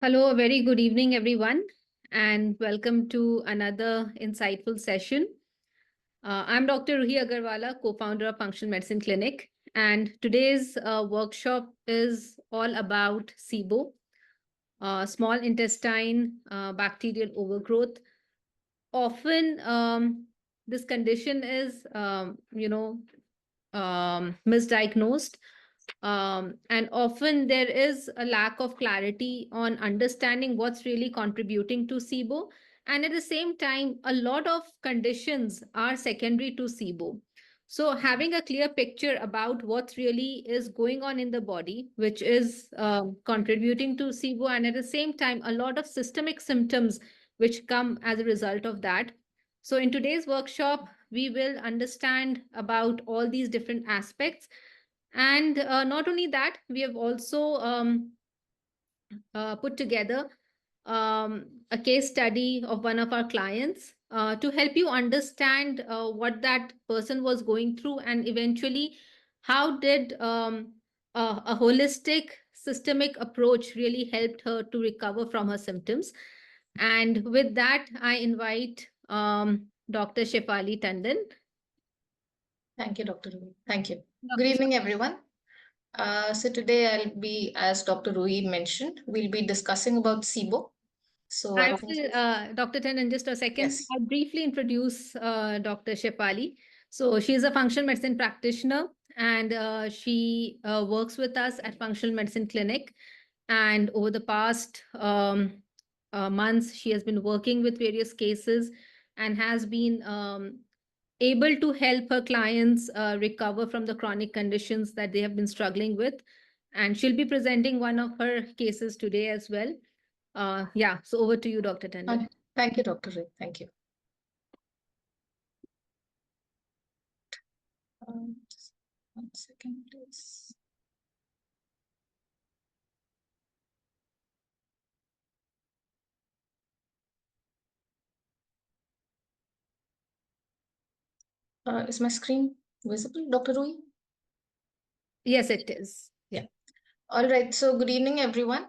Hello, a very good evening, everyone, and welcome to another insightful session. I'm Dr. Ruhi Agarwala, co-founder of Functional Medicine Clinic, and today's workshop is all about SIBO, small intestine bacterial overgrowth. Often, this condition is, misdiagnosed, and often there is a lack of clarity on understanding what's really contributing to SIBO. And at the same time, a lot of conditions are secondary to SIBO. So having a clear picture about what really is going on in the body, which is contributing to SIBO, and at the same time, a lot of systemic symptoms which come as a result of that. So in today's workshop, we will understand about all these different aspects. And not only that, we have also put together a case study of one of our clients to help you understand what that person was going through, and eventually how did a holistic systemic approach really helped her to recover from her symptoms. And with that, I invite Dr. Shefaly Tandon. Thank you, Dr. Ruhi. Thank you. Good evening, everyone. So today I'll be, as Dr. Ruhi mentioned, we'll be discussing about SIBO. So I I think, will, Dr. Tan, in just a second, yes. I'll briefly introduce Dr. Shefaly. So she's a functional medicine practitioner, and she works with us at Functional Medicine Clinic. And over the past months, she has been working with various cases and has been able to help her clients recover from the chronic conditions that they have been struggling with. And she'll be presenting one of her cases today as well. Yeah, so over to you, Dr. Tandon. Thank you, Dr. Ruhi. Thank you. Just 1 second, please. Is my screen visible, Dr. Ruhi? Yes, it is. Yeah. All right. So good evening, everyone.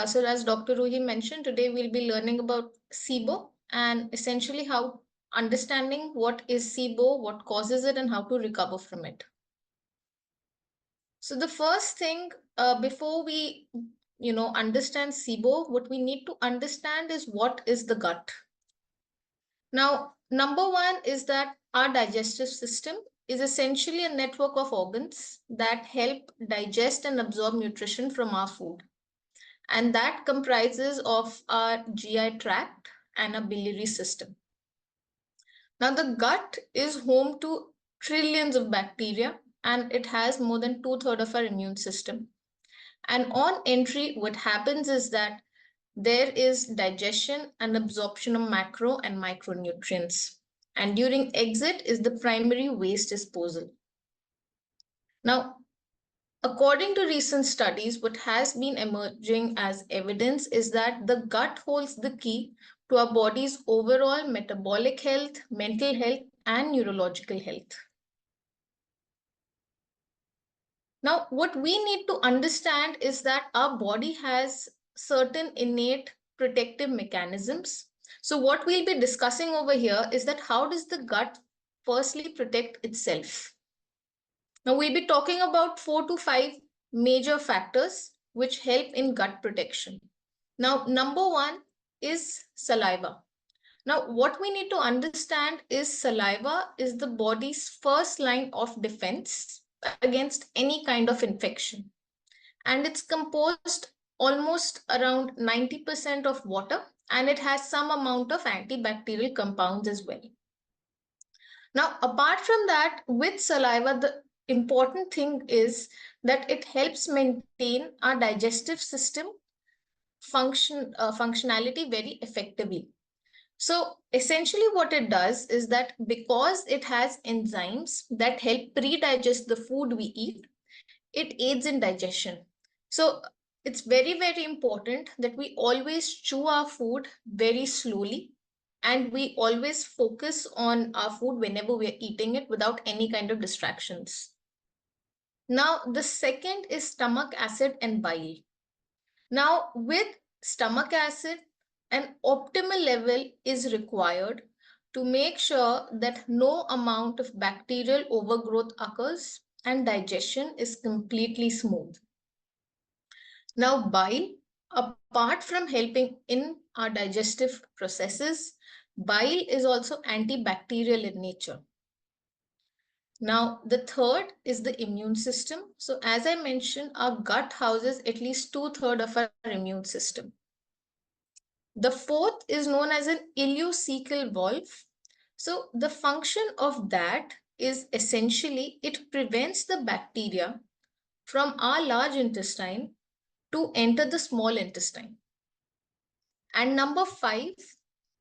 So as Dr. Ruhi mentioned, today we'll be learning about SIBO and essentially how understanding what is SIBO, what causes it, and how to recover from it. So the first thing, before we, understand SIBO, what we need to understand is what is the gut. Now, number one is that our digestive system is essentially a network of organs that help digest and absorb nutrition from our food. And that comprises of our GI tract and a biliary system. Now, the gut is home to trillions of bacteria, and it has more than 2/3 of our immune system. And on entry, what happens is that there is digestion and absorption of macro and micronutrients. And during exit is the primary waste disposal. Now, according to recent studies, what has been emerging as evidence is that the gut holds the key to our body's overall metabolic health, mental health, and neurological health. Now, what we need to understand is that our body has certain innate protective mechanisms. So what we'll be discussing over here is that how does the gut firstly protect itself? Now, we'll be talking about 4 to 5 major factors which help in gut protection. Now, number one is saliva. Now, what we need to understand is saliva is the body's first line of defense against any kind of infection. And it's composed almost around 90% of water, and it has some amount of antibacterial compounds as well. Now, apart from that, with saliva, the important thing is that it helps maintain our digestive system functionality very effectively. So essentially what it does is that because it has enzymes that help pre-digest the food we eat, it aids in digestion. So it's very, very important that we always chew our food very slowly, and we always focus on our food whenever we're eating it without any kind of distractions. Now, the second is stomach acid and bile. Now, with stomach acid, an optimal level is required to make sure that no amount of bacterial overgrowth occurs and digestion is completely smooth. Now, bile, apart from helping in our digestive processes, bile is also antibacterial in nature. Now, the third is the immune system. So, as I mentioned, our gut houses at least 2/3 of our immune system. The fourth is known as an ileocecal valve. So, the function of that is essentially it prevents the bacteria from our large intestine to enter the small intestine. And number 5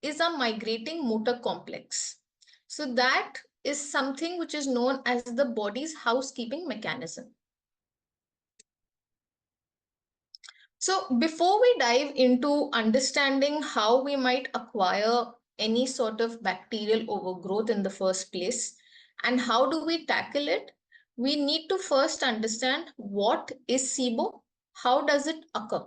is a migrating motor complex. So that is something which is known as the body's housekeeping mechanism. So before we dive into understanding how we might acquire any sort of bacterial overgrowth in the first place and how do we tackle it, we need to first understand what is SIBO, how does it occur?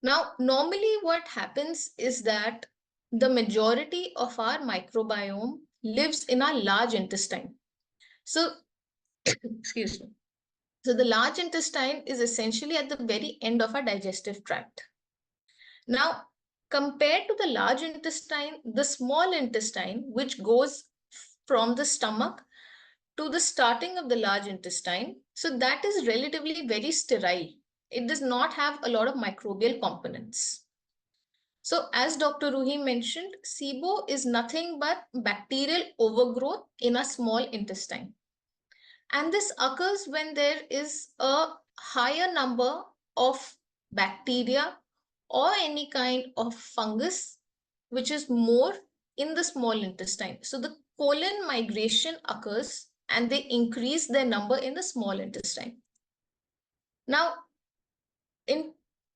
Now, normally what happens is that the majority of our microbiome lives in our large intestine. So, excuse me. So the large intestine is essentially at the very end of our digestive tract. Now, compared to the large intestine, the small intestine, which goes from the stomach to the starting of the large intestine, so that is relatively very sterile. It does not have a lot of microbial components. So as Dr. Ruhi mentioned, SIBO is nothing but bacterial overgrowth in a small intestine. And this occurs when there is a higher number of bacteria or any kind of fungus, which is more in the small intestine. So the colon migration occurs and they increase their number in the small intestine. Now,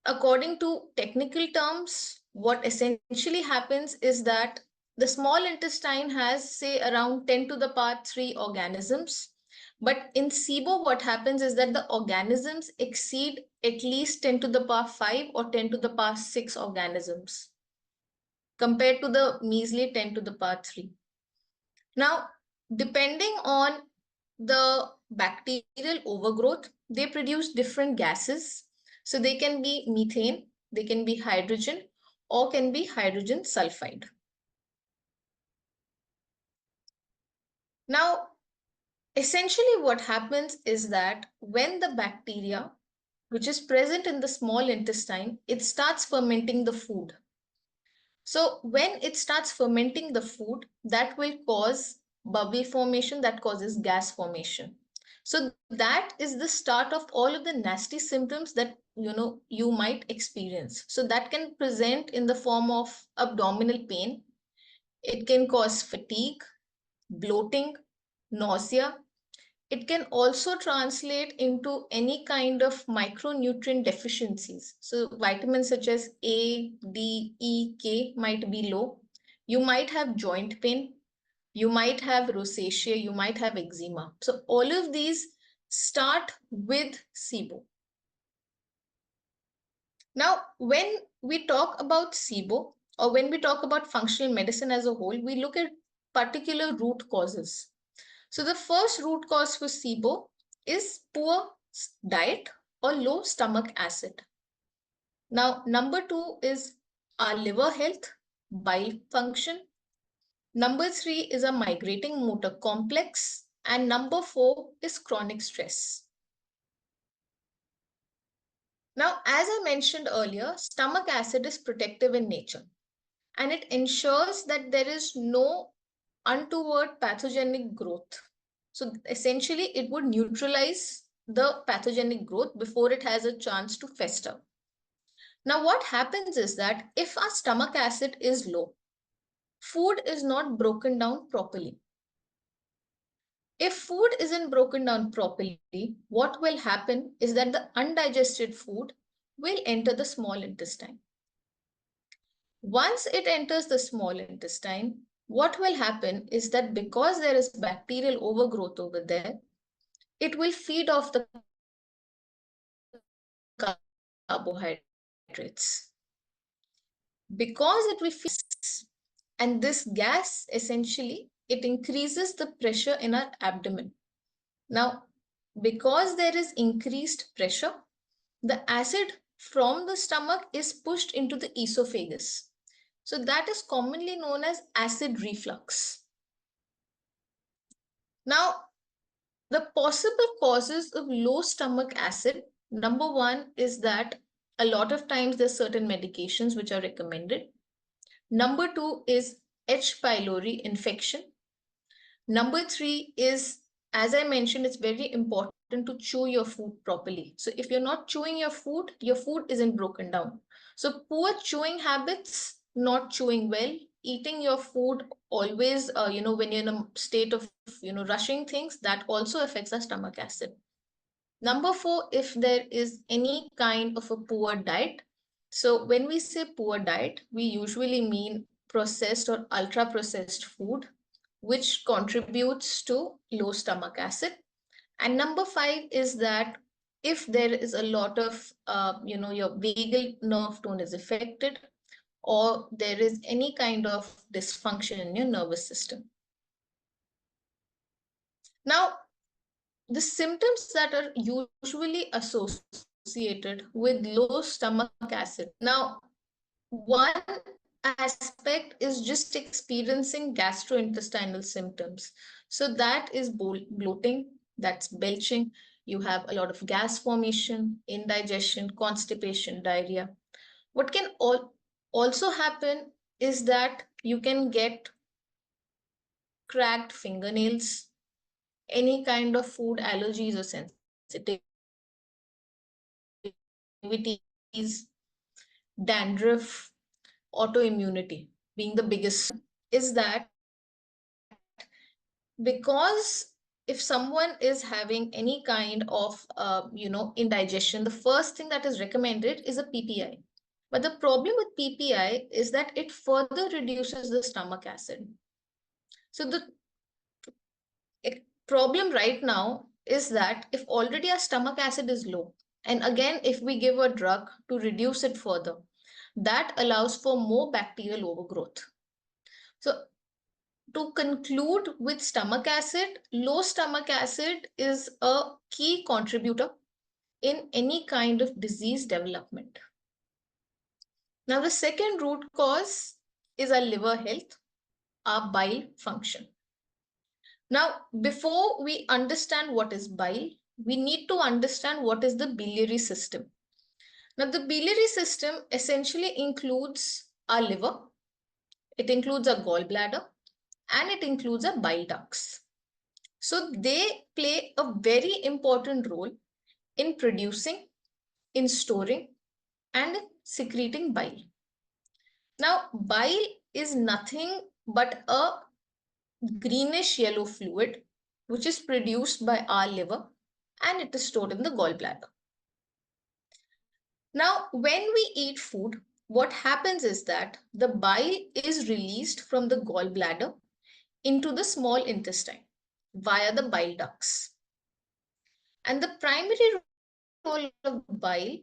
according to technical terms, what essentially happens is that the small intestine has, say, around 10 to the power 3 organisms. But in SIBO, what happens is that the organisms exceed at least 10 to the power 5 or 10 to the power 6 organisms compared to the measly 10 to the power 3. Now, depending on the bacterial overgrowth, they produce different gases. So they can be methane, they can be hydrogen, or can be hydrogen sulfide. Now, essentially what happens is that when the bacteria, which is present in the small intestine, it starts fermenting the food. So when it starts fermenting the food, that will cause bubble formation, that causes gas formation. So that is the start of all of the nasty symptoms that you might experience. So that can present in the form of abdominal pain. It can cause fatigue, bloating, nausea. It can also translate into any kind of micronutrient deficiencies. So vitamins such as A, D, E, K might be low. You might have joint pain. You might have rosacea. You might have eczema. So all of these start with SIBO. Now, when we talk about SIBO or when we talk about functional medicine as a whole, we look at particular root causes. So the first root cause for SIBO is poor diet or low stomach acid. Now, number 2 is our liver health, bile function. Number 3 is a migrating motor complex. And number 4 is chronic stress. Now, as I mentioned earlier, stomach acid is protective in nature and it ensures that there is no untoward pathogenic growth. So essentially, it would neutralize the pathogenic growth before it has a chance to fester. Now, what happens is that if our stomach acid is low, food is not broken down properly. If food isn't broken down properly, what will happen is that the undigested food will enter the small intestine. Once it enters the small intestine, what will happen is that because there is bacterial overgrowth over there, it will feed off the carbohydrates. because it will feel, and this gas essentially it increases the pressure in our abdomen. Now, because there is increased pressure, the acid from the stomach is pushed into the esophagus. So that is commonly known as acid reflux. Now, the possible causes of low stomach acid, number one is that a lot of times there's certain medications which are recommended. Number two is H. pylori infection. Number three is, as I mentioned, it's very important to chew your food properly. So if you're not chewing your food isn't broken down. So poor chewing habits, not chewing well, eating your food always, when you're in a state of, rushing things, that also affects our stomach acid. Number four, if there is any kind of a poor diet. So when we say poor diet, we usually mean processed or ultra processed food, which contributes to low stomach acid. And number five is that if there is a lot of, your vagal nerve tone is affected, or there is any kind of dysfunction in your nervous system. Now, the symptoms that are usually associated with low stomach acid. Now, one aspect is just experiencing gastrointestinal symptoms. So that is bloating, that's belching. You have a lot of gas formation, indigestion, constipation, diarrhea. What can also happen is that you can get cracked fingernails, any kind of food allergies or sensitivities, dandruff, autoimmunity being the biggest is that because if someone is having any kind of indigestion, the first thing that is recommended is a PPI. But the problem with PPI is that it further reduces the stomach acid. So the problem right now is that if already our stomach acid is low, and again if we give a drug to reduce it further, that allows for more bacterial overgrowth. So to conclude with stomach acid, low stomach acid is a key contributor in any kind of disease development. Now, the second root cause is our liver health, our bile function. Now, before we understand what is bile, we need to understand what is the biliary system. Now, the biliary system essentially includes our liver, it includes our gallbladder, and it includes our bile ducts. So they play a very important role in producing, in storing, and in secreting bile. Now, bile is nothing but a greenish yellow fluid which is produced by our liver and it is stored in the gallbladder. Now, when we eat food, what happens is that the bile is released from the gallbladder into the small intestine via the bile ducts. And the primary role of bile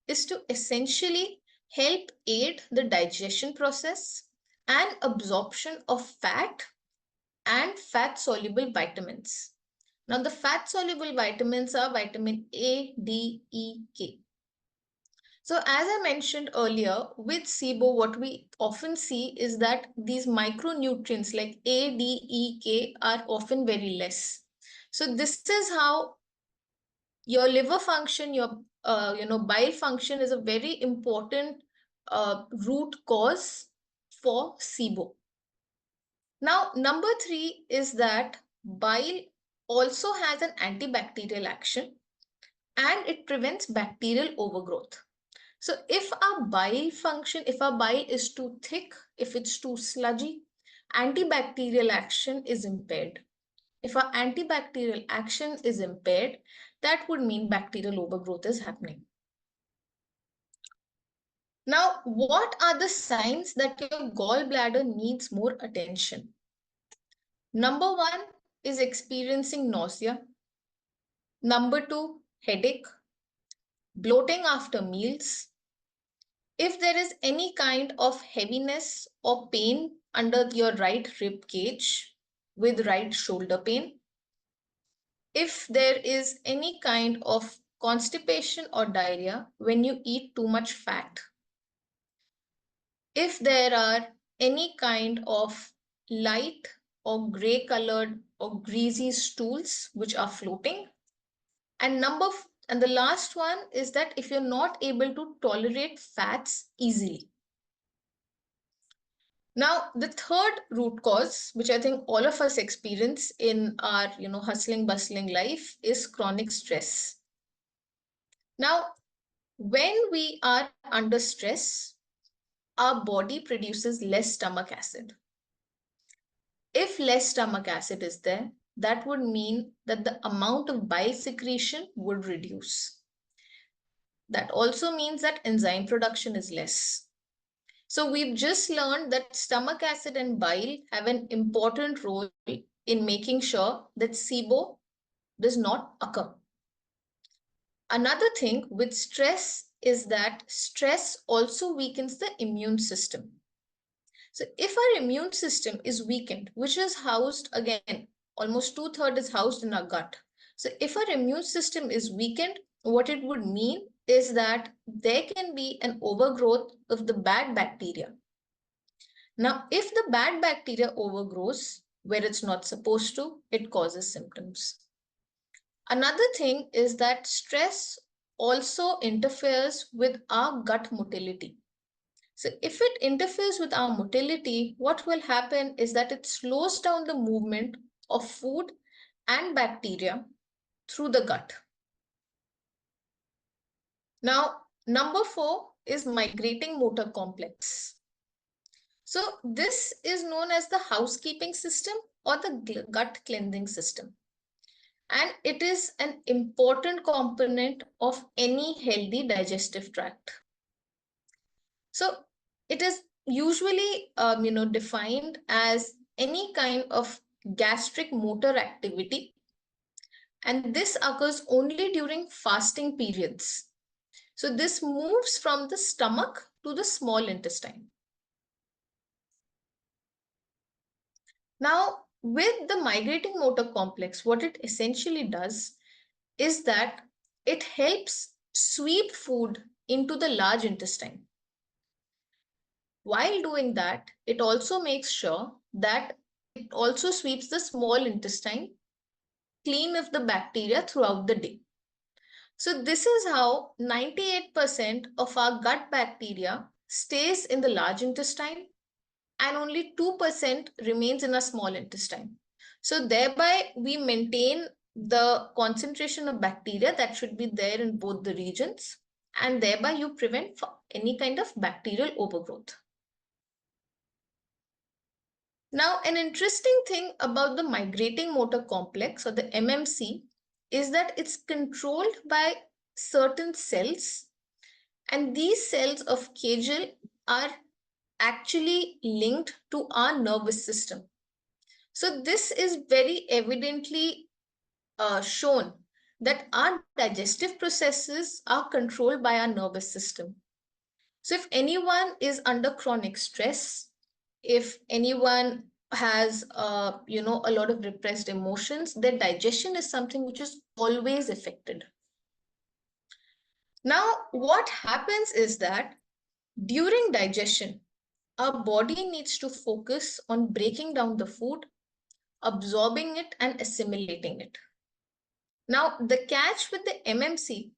is to essentially help aid the digestion process and absorption of fat and fat soluble vitamins. Now, the fat soluble vitamins are vitamin A, D, E, K. So, as I mentioned earlier, with SIBO, what we often see is that these micronutrients like A, D, E, K are often very less. So, this is how your liver function, your bile function is a very important root cause for SIBO. Now, number three is that bile also has an antibacterial action and it prevents bacterial overgrowth. So if our bile function, if our bile is too thick, if it's too sludgy, antibacterial action is impaired. If our antibacterial action is impaired, that would mean bacterial overgrowth is happening. Now, what are the signs that your gallbladder needs more attention? Number one is experiencing nausea. Number two, headache, bloating after meals, If there is any kind of heaviness or pain under your right rib cage with right shoulder pain, if there is any kind of constipation or diarrhea when you eat too much fat, if there are any kind of light or gray colored or greasy stools which are floating, and and the last one is that if you're not able to tolerate fats easily. Now, the third root cause, which I think all of us experience in our, hustling, bustling life, is chronic stress. Now, when we are under stress, our body produces less stomach acid. If less stomach acid is there, that would mean that the amount of bile secretion would reduce. That also means that enzyme production is less. So we've just learned that stomach acid and bile have an important role in making sure that SIBO does not occur. Another thing with stress is that stress also weakens the immune system. So if our immune system is weakened, which is housed again, almost 2/3 is housed in our gut. So if our immune system is weakened, what it would mean is that there can be an overgrowth of the bad bacteria. Now, if the bad bacteria overgrows where it's not supposed to, it causes symptoms. Another thing is that stress also interferes with our gut motility. So if it interferes with our motility, what will happen is that it slows down the movement of food and bacteria through the gut. Now, number 4 is migrating motor complex. So this is known as the housekeeping system or the gut cleansing system. And it is an important component of any healthy digestive tract. So it is usually defined as any kind of gastric motor activity, and this occurs only during fasting periods. So this moves from the stomach to the small intestine. Now, with the migrating motor complex, what it essentially does is that it helps sweep food into the large intestine. While doing that, it also makes sure that it also sweeps the small intestine clean of the bacteria throughout the day. So this is how 98% of our gut bacteria stays in the large intestine and only 2% remains in a small intestine. So thereby we maintain the concentration of bacteria that should be there in both the regions, and thereby you prevent any kind of bacterial overgrowth. Now, an interesting thing about the migrating motor complex or the MMC is that it's controlled by certain cells, and these cells of Kegel are actually linked to our nervous system. So this is very evidently shown that our digestive processes are controlled by our nervous system. So if anyone is under chronic stress, if anyone has a lot of repressed emotions, their digestion is something which is always affected. Now, what happens is that during digestion, our body needs to focus on breaking down the food, absorbing it, and assimilating it. Now, the catch with the MMC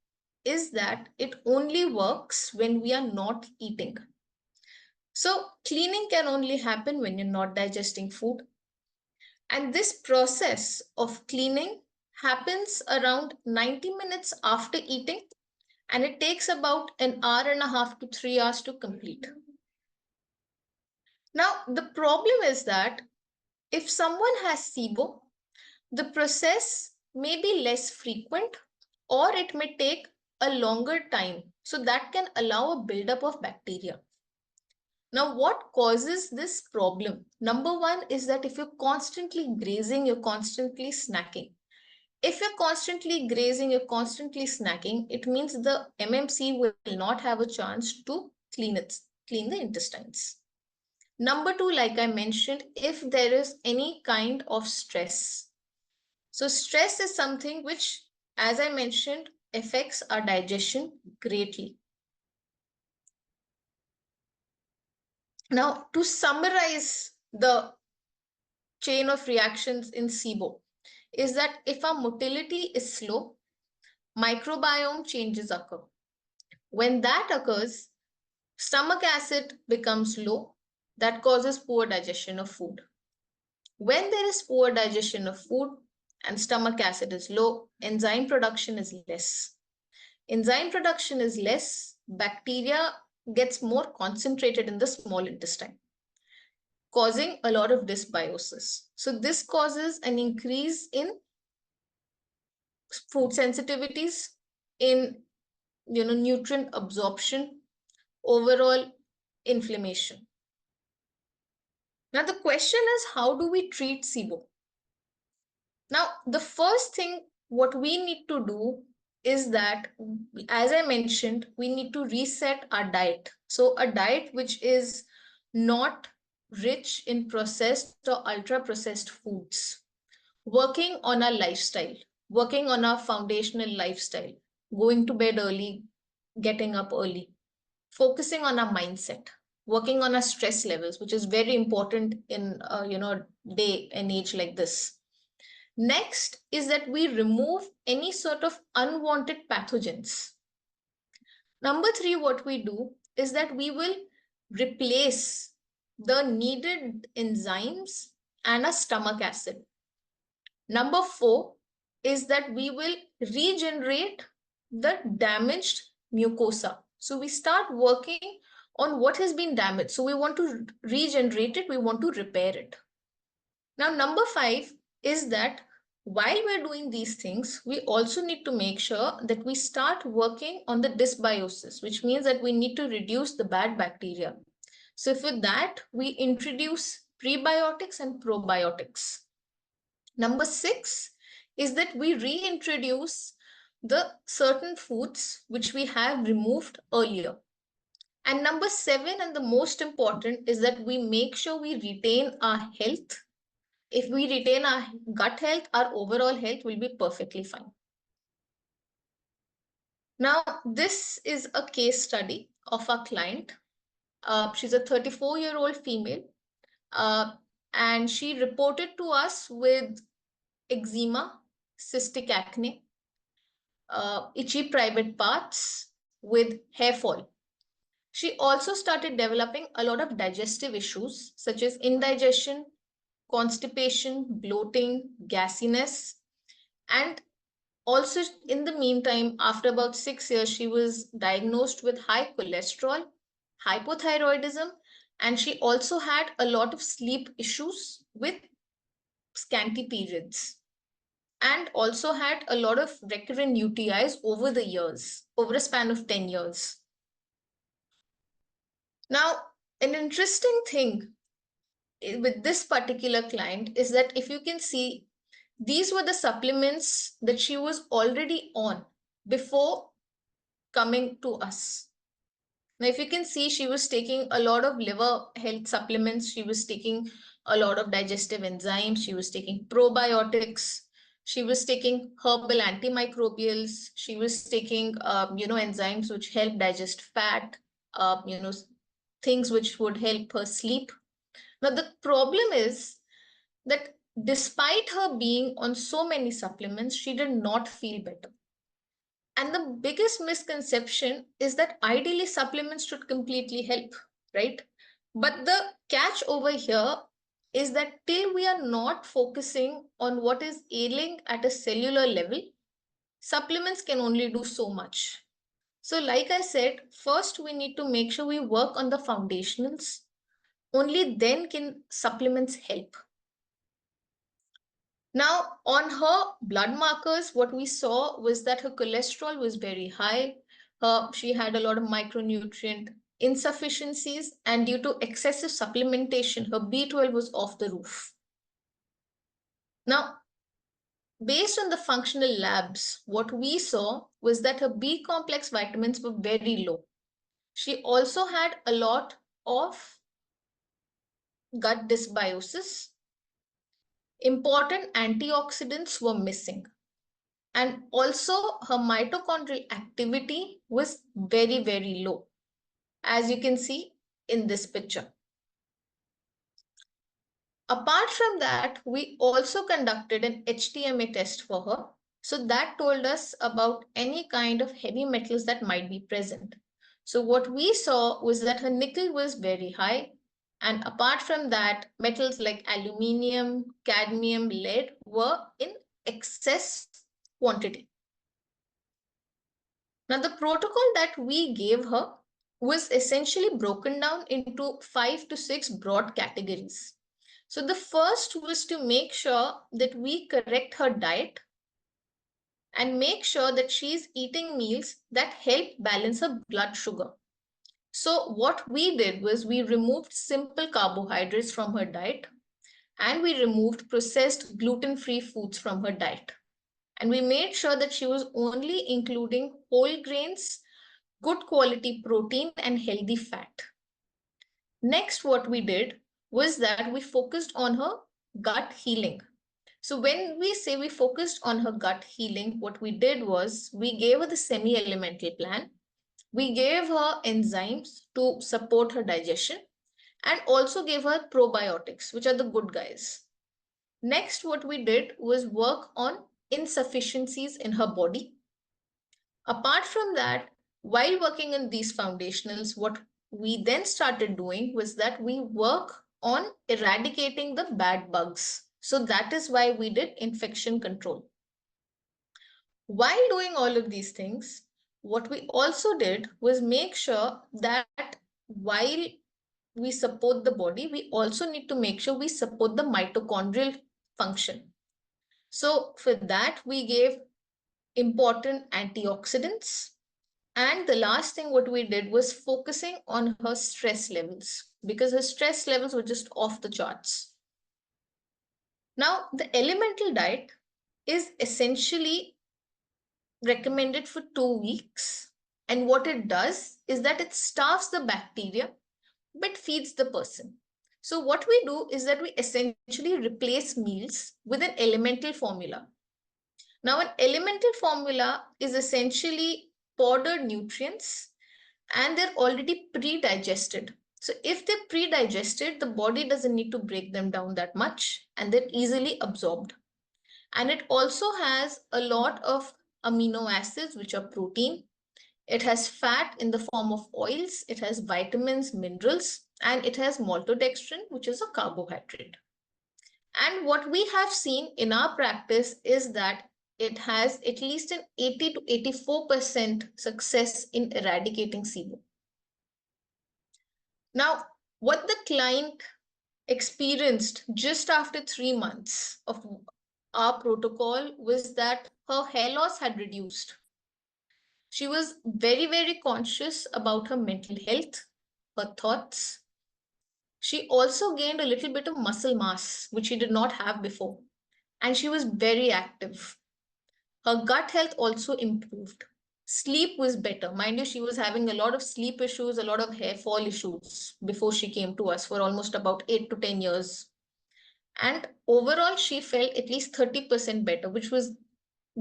is that it only works when we are not eating. So cleaning can only happen when you're not digesting food. And this process of cleaning happens around 90 minutes after eating, and it takes about an hour and a half to 3 hours to complete. Now, the problem is that if someone has SIBO, the process may be less frequent or it may take a longer time. So that can allow a buildup of bacteria. Now, what causes this problem? Number one is that if you're constantly grazing, you're constantly snacking. If you're constantly grazing, you're constantly snacking, it means the MMC will not have a chance to clean the intestines. Number two, like I mentioned, if there is any kind of stress. So stress is something which, as I mentioned, affects our digestion greatly. Now, to summarize the chain of reactions in SIBO, is that if our motility is slow, microbiome changes occur. When that occurs, stomach acid becomes low. That causes poor digestion of food. When there is poor digestion of food and stomach acid is low, enzyme production is less. Enzyme production is less, bacteria gets more concentrated in the small intestine, causing a lot of dysbiosis. So this causes an increase in food sensitivities, in nutrient absorption, overall inflammation. Now the question is, how do we treat SIBO? Now the first thing what we need to do is that, as I mentioned, we need to reset our diet. So a diet which is not rich in processed or ultra processed foods, working on our lifestyle, working on our foundational lifestyle, going to bed early, getting up early, focusing on our mindset, working on our stress levels, which is very important in day and age like this. Next is that we remove any sort of unwanted pathogens. Number three, what we do is that we will replace the needed enzymes and a stomach acid. Number four is that we will regenerate the damaged mucosa. So we start working on what has been damaged. So we want to regenerate it, we want to repair it. Now, number five is that while we're doing these things, we also need to make sure that we start working on the dysbiosis, which means that we need to reduce the bad bacteria. So for that, we introduce prebiotics and probiotics. Number six is that we reintroduce the certain foods which we have removed earlier. And number seven, and the most important, is that we make sure we retain our health. If we retain our gut health, our overall health will be perfectly fine. Now, this is a case study of our client. She's a 34-year-old female, and she reported to us with eczema, cystic acne, itchy private parts with hair fall. She also started developing a lot of digestive issues such as indigestion, constipation, bloating, gassiness, and also in the meantime, after about 6 years, she was diagnosed with high cholesterol, hypothyroidism, and she also had a lot of sleep issues with scanty periods, and also had a lot of recurrent UTIs over the years, over a span of 10 years. Now, an interesting thing with this particular client is that if you can see, these were the supplements that she was already on before coming to us. Now, if you can see, she was taking a lot of liver health supplements. She was taking a lot of digestive enzymes. She was taking probiotics. She was taking herbal antimicrobials. She was taking, enzymes which help digest fat, things which would help her sleep. Now, the problem is that despite her being on so many supplements, she did not feel better. And the biggest misconception is that ideally supplements should completely help, right? But the catch over here is that till we are not focusing on what is ailing at a cellular level, supplements can only do so much. So like I said, first we need to make sure we work on the foundationals. Only then can supplements help. Now, on her blood markers, what we saw was that her cholesterol was very high. She had a lot of micronutrient insufficiencies, and due to excessive supplementation, her B12 was off the roof. Now, based on the functional labs, what we saw was that her B complex vitamins were very low. She also had a lot of gut dysbiosis. Important antioxidants were missing. And also, her mitochondrial activity was very, very low, as you can see in this picture. Apart from that, we also conducted an HTMA test for her. So that told us about any kind of heavy metals that might be present. So what we saw was that her nickel was very high. And apart from that, metals like aluminium, cadmium, lead were in excess quantity. Now, the protocol that we gave her was essentially broken down into 5 to 6 broad categories. So the first was to make sure that we correct her diet and make sure that she's eating meals that help balance her blood sugar. So what we did was we removed simple carbohydrates from her diet and we removed processed gluten-free foods from her diet. And we made sure that she was only including whole grains, good quality protein, and healthy fat. Next, what we did was that we focused on her gut healing. So when we say we focused on her gut healing, what we did was we gave her the semi-elemental plan. We gave her enzymes to support her digestion and also gave her probiotics, which are the good guys. Next, what we did was work on insufficiencies in her body. Apart from that, while working on these foundationals, what we then started doing was that we work on eradicating the bad bugs. So that is why we did infection control. While doing all of these things, what we also did was make sure that while we support the body, we also need to make sure we support the mitochondrial function. So for that, we gave important antioxidants. And the last thing what we did was focusing on her stress levels because her stress levels were just off the charts. Now, the elemental diet is essentially recommended for 2 weeks. And what it does is that it starves the bacteria but feeds the person. So, what we do is that we essentially replace meals with an elemental formula. Now, an elemental formula is essentially powdered nutrients and they're already pre-digested. So if they're pre-digested, the body doesn't need to break them down that much and they're easily absorbed. And it also has a lot of amino acids, which are protein. It has fat in the form of oils. It has vitamins, minerals, and it has maltodextrin, which is a carbohydrate. And what we have seen in our practice is that it has at least an 80 to 84% success in eradicating SIBO. Now, what the client experienced just after 3 months of our protocol was that her hair loss had reduced. She was very, very conscious about her mental health, her thoughts. She also gained a little bit of muscle mass, which she did not have before. And she was very active. Her gut health also improved. Sleep was better. Mind you, she was having a lot of sleep issues, a lot of hair fall issues before she came to us for almost about 8 to 10 years. And overall, she felt at least 30% better, which was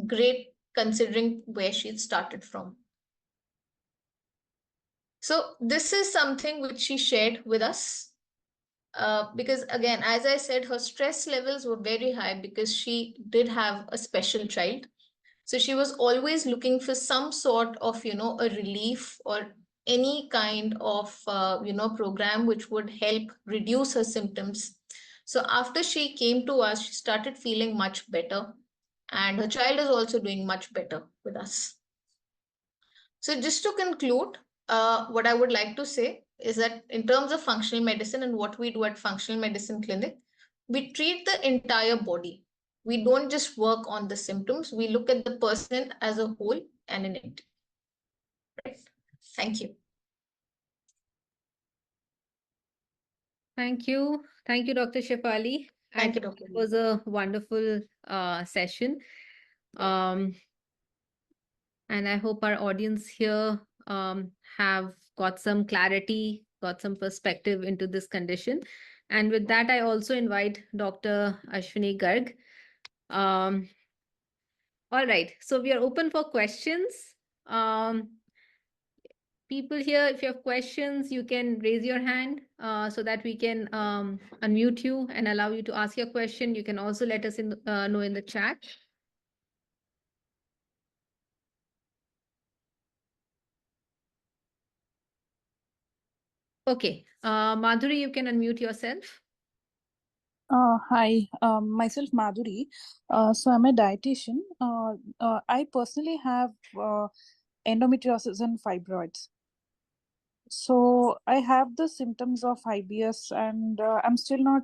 great considering where she had started from. So, this is something which she shared with us. Because again, as I said, her stress levels were very high because she did have a special child. So she was always looking for some sort of, a relief or any kind of, program which would help reduce her symptoms. So after she came to us, she started feeling much better. And her child is also doing much better with us. So just to conclude, what I would like to say is that in terms of functional medicine and what we do at Functional Medicine Clinic, we treat the entire body. We don't just work on the symptoms. We look at the person as a whole and an entity. Right. Thank you. Thank you. Thank you, Dr. Shefaly. I Thank you, think Dr. it was a wonderful session. And I hope our audience here have got some clarity, got some perspective into this condition. And with that, I also invite Dr. Ashwani Garg. Um, all right, so we are open for questions. Um, People here, if you have questions, you can raise your hand so that we can unmute you and allow you to ask your question. You can also let us know in the chat. Okay, Madhuri, you can unmute yourself. Hi, myself Madhuri. So I'm a dietitian. I personally have endometriosis and fibroids. So I have the symptoms of IBS, and I'm still not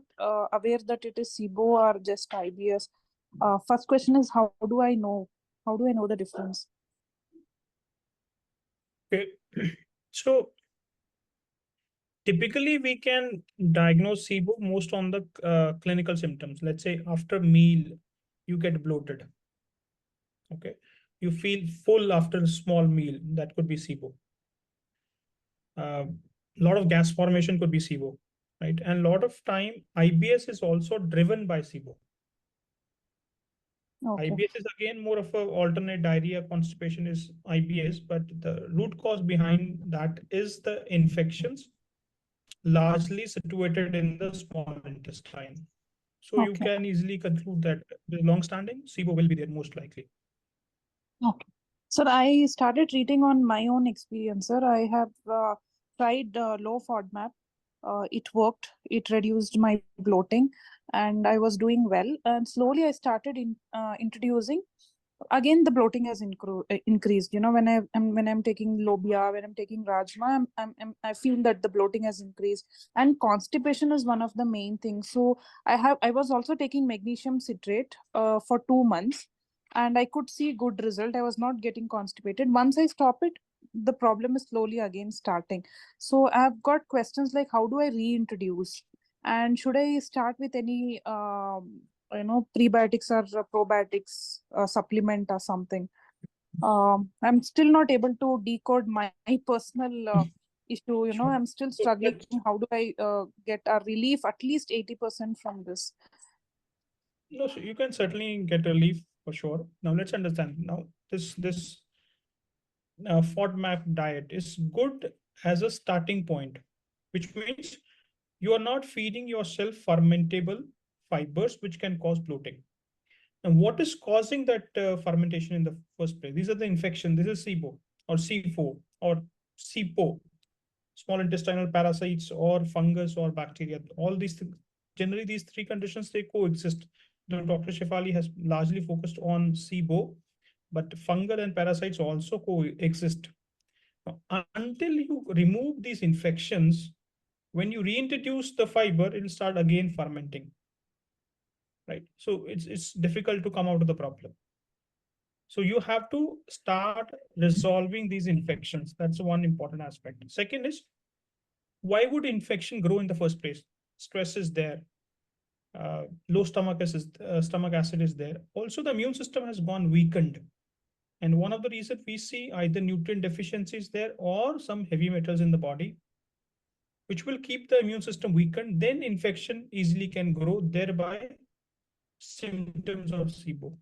aware that it is SIBO or just IBS. First question is, how do I know? How do I know the difference? Okay. So typically we can diagnose SIBO most on the clinical symptoms. Let's say after meal, you get bloated. Okay. You feel full after a small meal. That could be SIBO. A lot of gas formation could be SIBO, right? And a lot of time IBS is also driven by SIBO. Okay. IBS is again more of a alternate diarrhea, constipation is IBS, but the root cause behind that is the infections largely situated in the small intestine. So you Okay. can easily conclude that the long-standing SIBO will be there most likely. Okay. So I started treating on my own experience, sir. I have tried low FODMAP. It worked. It reduced my bloating, and I was doing well. And slowly, I started introducing. Again, the bloating has increased. You know, when I'm taking lobia, when I'm taking rajma, I feel that the bloating has increased, and constipation is one of the main things. So I was also taking magnesium citrate for 2 months, and I could see good result. I was not getting constipated. Once I stop it, the problem is slowly again starting. So I've got questions like, how do I reintroduce? And should I start with any prebiotics or probiotics supplement or something? I'm still not able to decode my personal issue. Sure. I'm still So struggling. let's, How do I get a relief at least 80% from this? no, so you can certainly get relief for sure. Now let's understand. Now this FODMAP diet is good as a starting point, which means you are not feeding yourself fermentable fibers, which can cause bloating. And what is causing that fermentation in the first place? These are the infection. This is SIBO or C4 or SIPO, small intestinal parasites or fungus or bacteria. All these things, generally these three conditions, they coexist. Dr. Shefaly has largely focused on SIBO, but fungal and parasites also coexist. Until you remove these infections, when you reintroduce the fiber, it'll start again fermenting, right? So it's difficult to come out of the problem. So you have to start resolving these infections. That's one important aspect. Second is, why would infection grow in the first place? Stress is there. Low stomach acid is there. Also, the immune system has gone weakened. And one of the reasons we see either nutrient deficiencies there or some heavy metals in the body, which will keep the immune system weakened, then infection easily can grow, thereby symptoms of SIBO.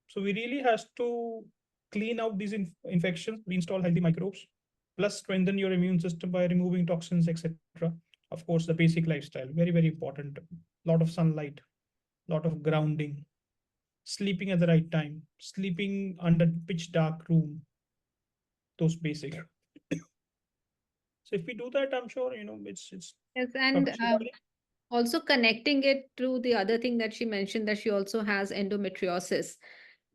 So we really has to clean out these infections, reinstall healthy microbes, plus strengthen your immune system by removing toxins, etc. Of course, the basic lifestyle, very, very important. A lot of sunlight, a lot of grounding, sleeping at the right time, sleeping under pitch dark room, those basic. So if we do that, I'm sure, it's Yes, and Dr. Shivali. also connecting it to the other thing that she mentioned, that she also has endometriosis,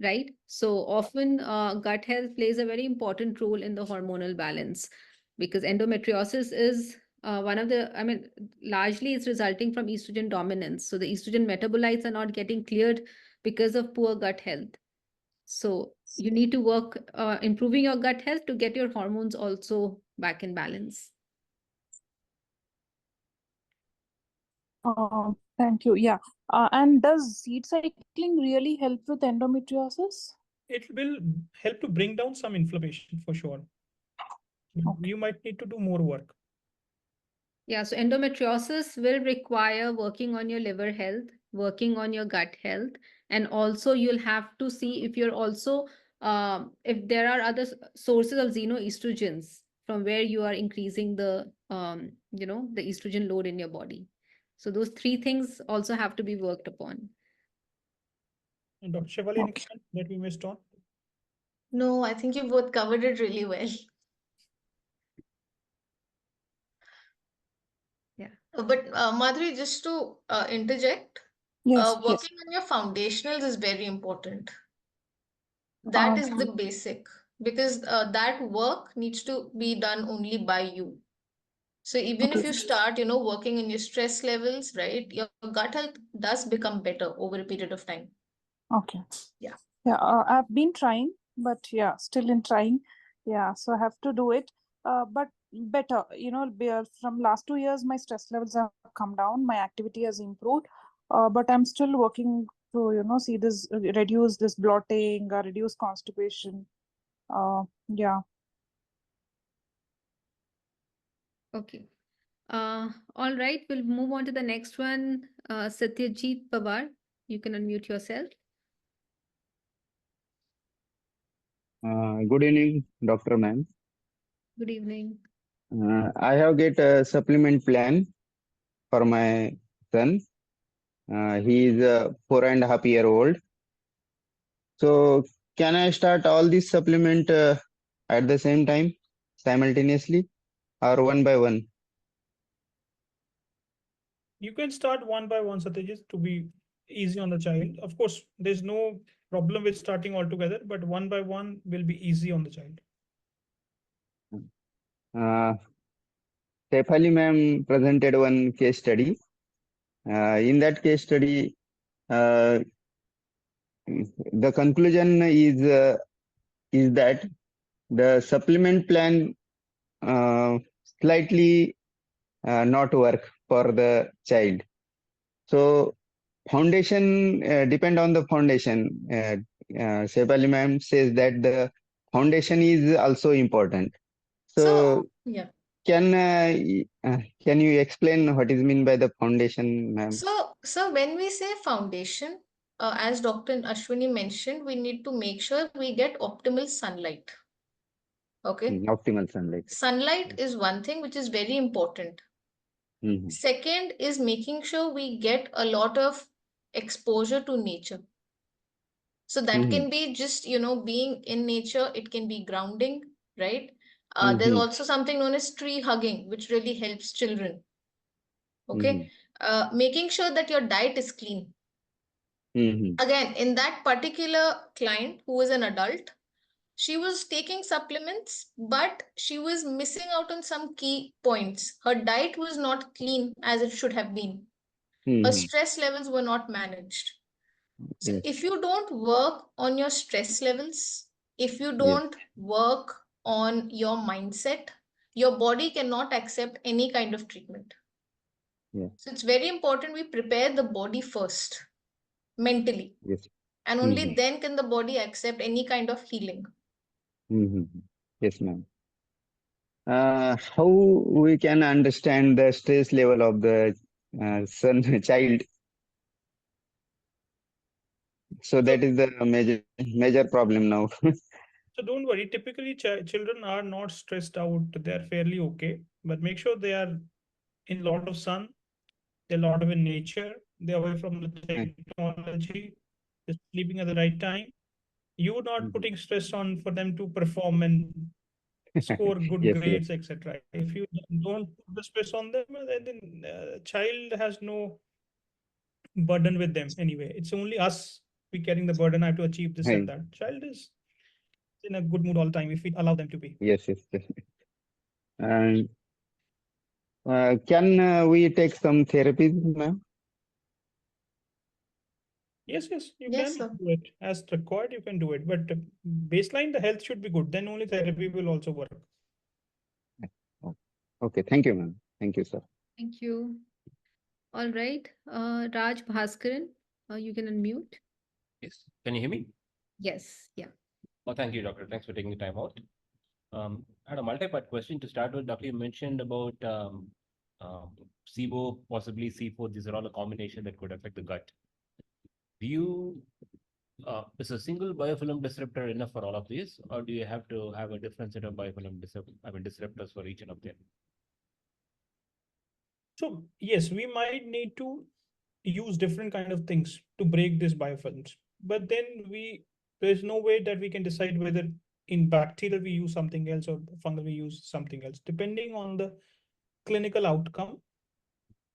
right? So often gut health plays a very important role in the hormonal balance, because endometriosis is one of the, I mean, largely it's resulting from estrogen dominance. So the estrogen metabolites are not getting cleared because of poor gut health. So you need to work improving your gut health to get your hormones also back in balance. Thank you. Yeah. And does seed cycling really help with endometriosis? It will help to bring down some inflammation for sure. Okay. You might need to do more work. Yeah, so endometriosis will require working on your liver health, working on your gut health, and also you'll have to see if you're also if there are other sources of xenoestrogens from where you are increasing the the estrogen load in your body. So those three things also have to be worked upon. And Dr. Shefaly, any Okay. comment that we missed on? No, I think you both covered it really well. Yeah. But Madhuri, just to interject, Yes. Yes. working on your foundationals is very important. That is Okay. the basic, because that work needs to be done only by you. So even if Okay. you start, working in your stress levels, right, your gut health does become better over a period of time. Okay. Yeah. Yeah. I've been trying, but yeah, still in trying. Yeah. So I have to do it. But better. From last 2 years, my stress levels have come down. My activity has improved. But I'm still working to see this reduce this bloating, reduce constipation. Yeah. Okay. All right, we'll move on to the next one. Satyajit Pawar, you can unmute yourself. Good evening, Dr. Ma'am. Good evening. I have get a supplement plan for my son. He is 4.5 years old. So can I start all these supplement at the same time, simultaneously, or one by one? You can start one by one, Satyajit, to be easy on the child. Of course, there's no problem with starting all together, but one by one will be easy on the child. Uh, Shefaly ma'am presented one case study. In that case study, the conclusion is that the supplement plan slightly not work for the child. So foundation depend on the foundation. Shefaly ma'am says that the foundation is also important. So, So yeah. can you explain what is mean by the foundation, ma'am? So when we say foundation, as Dr. Ashwani mentioned, we need to make sure we get optimal sunlight. Okay. Optimal sunlight. Sunlight is one thing which is very important. Mhm. Second is making sure we get a lot of exposure to nature. So that can be just, being in nature. It can be grounding, right? There's also something known as tree hugging, which really helps children. Okay. Making sure that your diet is clean. Again, in that particular client who is an adult, she was taking supplements, but she was missing out on some key points. Her diet was not clean as it should have been. Her stress levels were not managed. So Yes. if you don't work on your stress levels, if you Yes. don't work on your mindset, your body cannot accept any kind of treatment. Yes. So it's very important we prepare the body first, mentally, Yes. and only then can the body accept any kind of healing. Yes, ma'am. How we can understand the stress level of the son child? So that is the major problem now. So don't worry. Typically, children are not stressed out. They're fairly okay. But make sure they are in a lot of sun. They're a lot of in nature. They're away from the technology. They're sleeping at the right time. You're not putting stress on for them to perform and score good Yes, yes. grades, etc. If you don't put the stress on them, then child has no burden with them anyway. It's only us we carrying the burden. I have to achieve this and that. Child is in a good mood all the time if we allow them to be. Yes, yes, yes. And can we take some therapies, ma'am? Yes, you Yes, can sir. do it as required. You can do it, but baseline the health should be good. Then only therapy will also work. Okay, thank you, ma'am. Thank you, sir. Thank you. All right. Raj Bhaskaran, you can unmute. Yes. Can you hear me? Yes. Yeah. Oh, thank you, doctor. Thanks for taking the time out. I had a multi-part question to start with. Doctor, you mentioned about SIBO, possibly C4. These are all a combination that could affect the gut. Do you is a single biofilm disruptor enough for all of these, or do you have to have a different set of disruptors for each one of them? So yes, we might need to use different kind of things to break these biofilms. But then there's no way that we can decide whether in bacterial we use something else or fungal we use something else. Depending on the clinical outcome,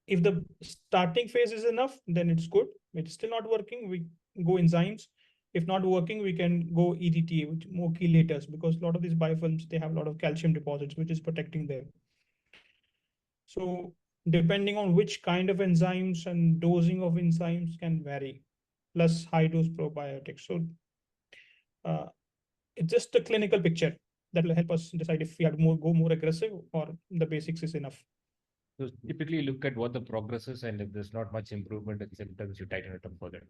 if the starting phase is enough, then it's good. If it's still not working, we go enzymes. If not working, we can go EDTA, which more chelators, because a lot of these biofilms, they have a lot of calcium deposits, which is protecting them. So depending on which kind of enzymes and dosing of enzymes can vary, plus high dose probiotics. So it's just a clinical picture that will help us decide if we have to go more aggressive or the basics is enough. So typically look at what the progress is, and if there's not much improvement in symptoms, you tighten it up further.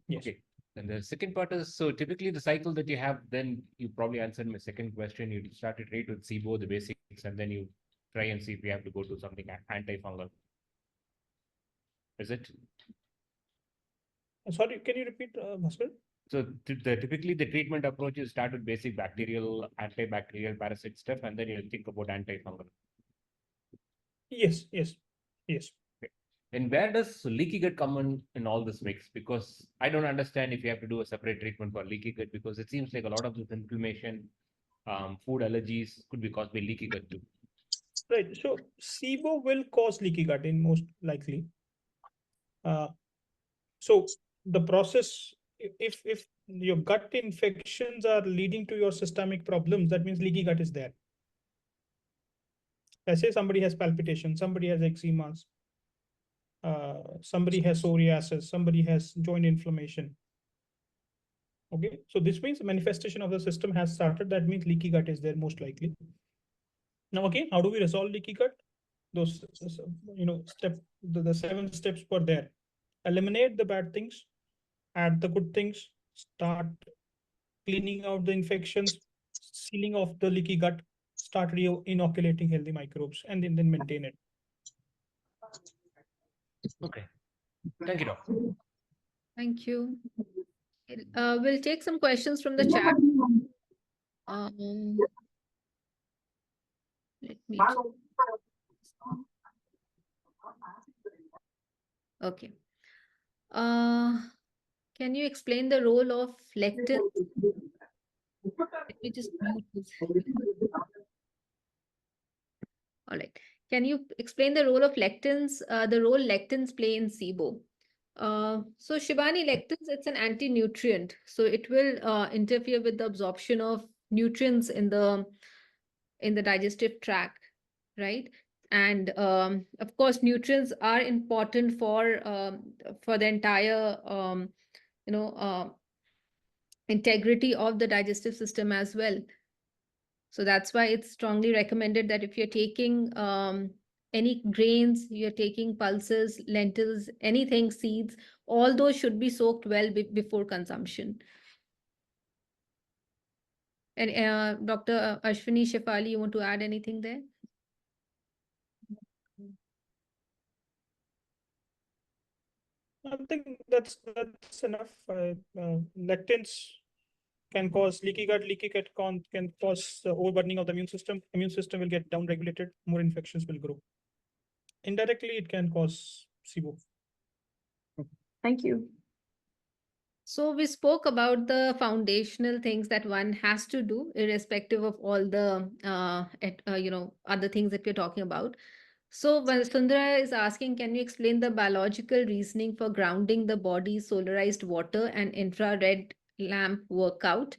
Yes. Okay. And the second part is, so typically the cycle that you have, then you probably answered my second question. You started right with SIBO, the basics, and then you try and see if you have to go to something antifungal. Is it? Sorry, can you repeat, Bhaskar? So typically the treatment approach is start with basic bacterial, antibacterial, parasite stuff, and then you think about antifungal. Yes, yes, yes. Okay. And where does leaky gut come in all this mix? Because I don't understand if you have to do a separate treatment for leaky gut, because it seems like a lot of this inflammation, food allergies could be caused by leaky gut too. Right. So SIBO will cause leaky gut in most likely. So the process, if your gut infections are leading to your systemic problems, that means leaky gut is there. Let's say somebody has palpitation, somebody has eczemas, somebody has psoriasis, somebody has joint inflammation. Okay, so this means the manifestation of the system has started. That means leaky gut is there most likely. Now again, how do we resolve leaky gut? Those the 7 steps per there. Eliminate the bad things, add the good things, start cleaning out the infections, sealing off the leaky gut, start inoculating healthy microbes, and then maintain it. Okay. Thank you, Doctor. Thank you. We'll take some questions from the chat. Let me. Okay. Can you explain the role of lectins? Let me just mute this. All right. Can you explain the role of lectins, the role lectins play in SIBO? So Shivani, lectins, it's an anti-nutrient. So it will interfere with the absorption of nutrients in the digestive tract, right? And of course, nutrients are important for the entire integrity of the digestive system as well. So that's why it's strongly recommended that if you're taking any grains, you're taking pulses, lentils, anything, seeds, all those should be soaked well before consumption. And Dr. Ashwani, Shefaly, you want to add anything there? I think that's enough. Lectins can cause leaky gut. Leaky gut can cause overburdening of the immune system. Immune system will get downregulated. More infections will grow. Indirectly, it can cause SIBO. Thank you. So we spoke about the foundational things that one has to do, irrespective of all the other things that we're talking about. So when Sundara is asking, can you explain the biological reasoning for grounding the body's solarized water and infrared lamp workout?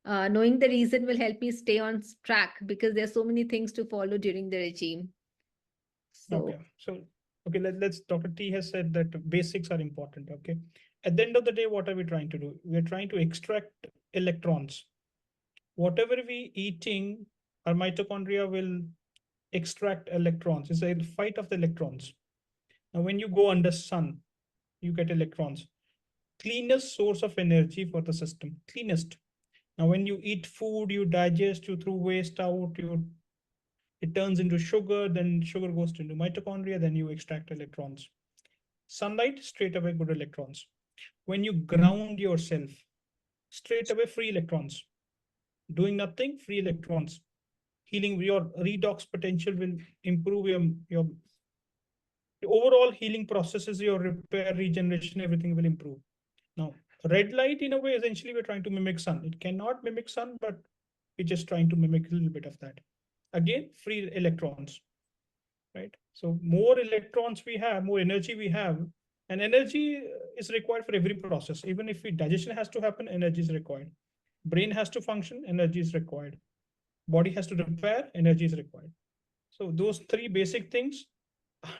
Knowing the reason will help me stay on track because there's so many things to follow during the regime. So, okay, let's Dr. T has said that basics are important. Okay. At the end of the day, what are we trying to do? We're trying to extract electrons. Whatever we eating, our mitochondria will extract electrons. It's a fight of the electrons. Now, when you go under sun, you get electrons. Cleanest source of energy for the system, cleanest. Now, when you eat food, you digest, you throw waste out, it turns into sugar, then sugar goes into mitochondria, then you extract electrons. Sunlight, straight away good electrons. When you ground yourself, straight away free electrons. Doing nothing, free electrons. Healing, your redox potential will improve your overall healing processes, your repair, regeneration, everything will improve. Now, red light, in a way, essentially we're trying to mimic sun. It cannot mimic sun, but we're just trying to mimic a little bit of that. Again, free electrons, right? So more electrons we have, more energy we have, and energy is required for every process. Even if digestion has to happen, energy is required. Brain has to function, energy is required. Body has to repair, energy is required. So those three basic things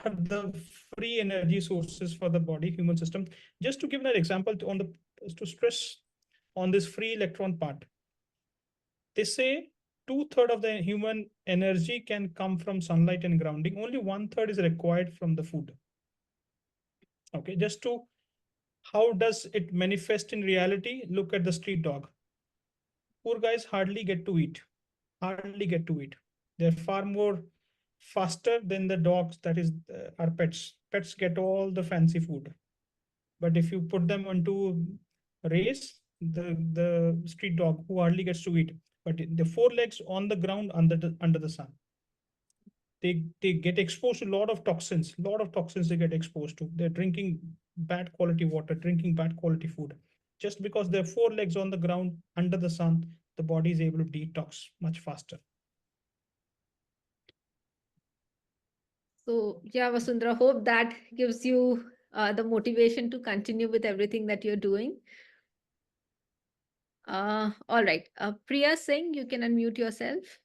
are the free energy sources for the body, human system. Just to give an example to stress on this free electron part, they say 2/3 of the human energy can come from sunlight and grounding. Only 1/3 is required from the food. Okay, just to how does it manifest in reality? Look at the street dog. Poor guys hardly get to eat. Hardly get to eat. They're far more faster than the dogs, that is our pets. Pets get all the fancy food. But if you put them onto a race, the street dog who hardly gets to eat, but the four legs on the ground under the sun. They get exposed to a lot of toxins. They get exposed to. They're drinking bad quality water, drinking bad quality food. Just because they're four legs on the ground under the sun, the body is able to detox much faster. So yeah, Vasundhara, hope that gives you the motivation to continue with everything that you're doing. All right. Priya Singh, you can unmute yourself.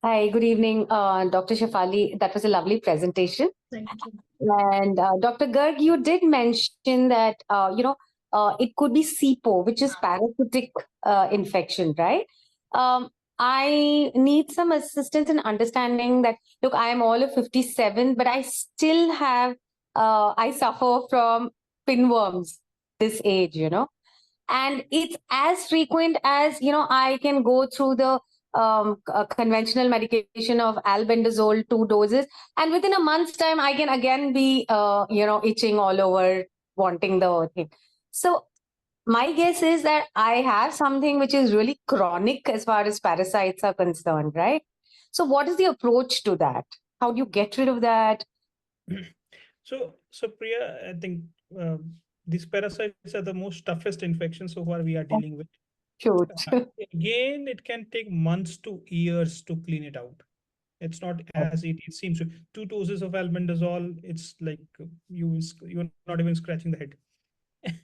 Hi, good evening, Dr. Shefaly. That was a lovely presentation. Thank you. And Dr. Garg, you did mention that, it could be SIBO, which is parasitic infection, right? I need some assistance in understanding that, look, I am all of 57, but I still have, I suffer from pinworms this age, and it's as frequent as, I can go through the conventional medication of albendazole 2 doses, and within a month's time I can again be itching all over, wanting the thing. So my guess is that I have something which is really chronic as far as parasites are concerned, right? So what is the approach to that? How do you get rid of that? So Priya, I think these parasites are the most toughest infection so far we are dealing with. Shoot. Again, it can take months to years to clean it out. It's not as it seems. 2 doses of albendazole, it's like you're not even scratching the head.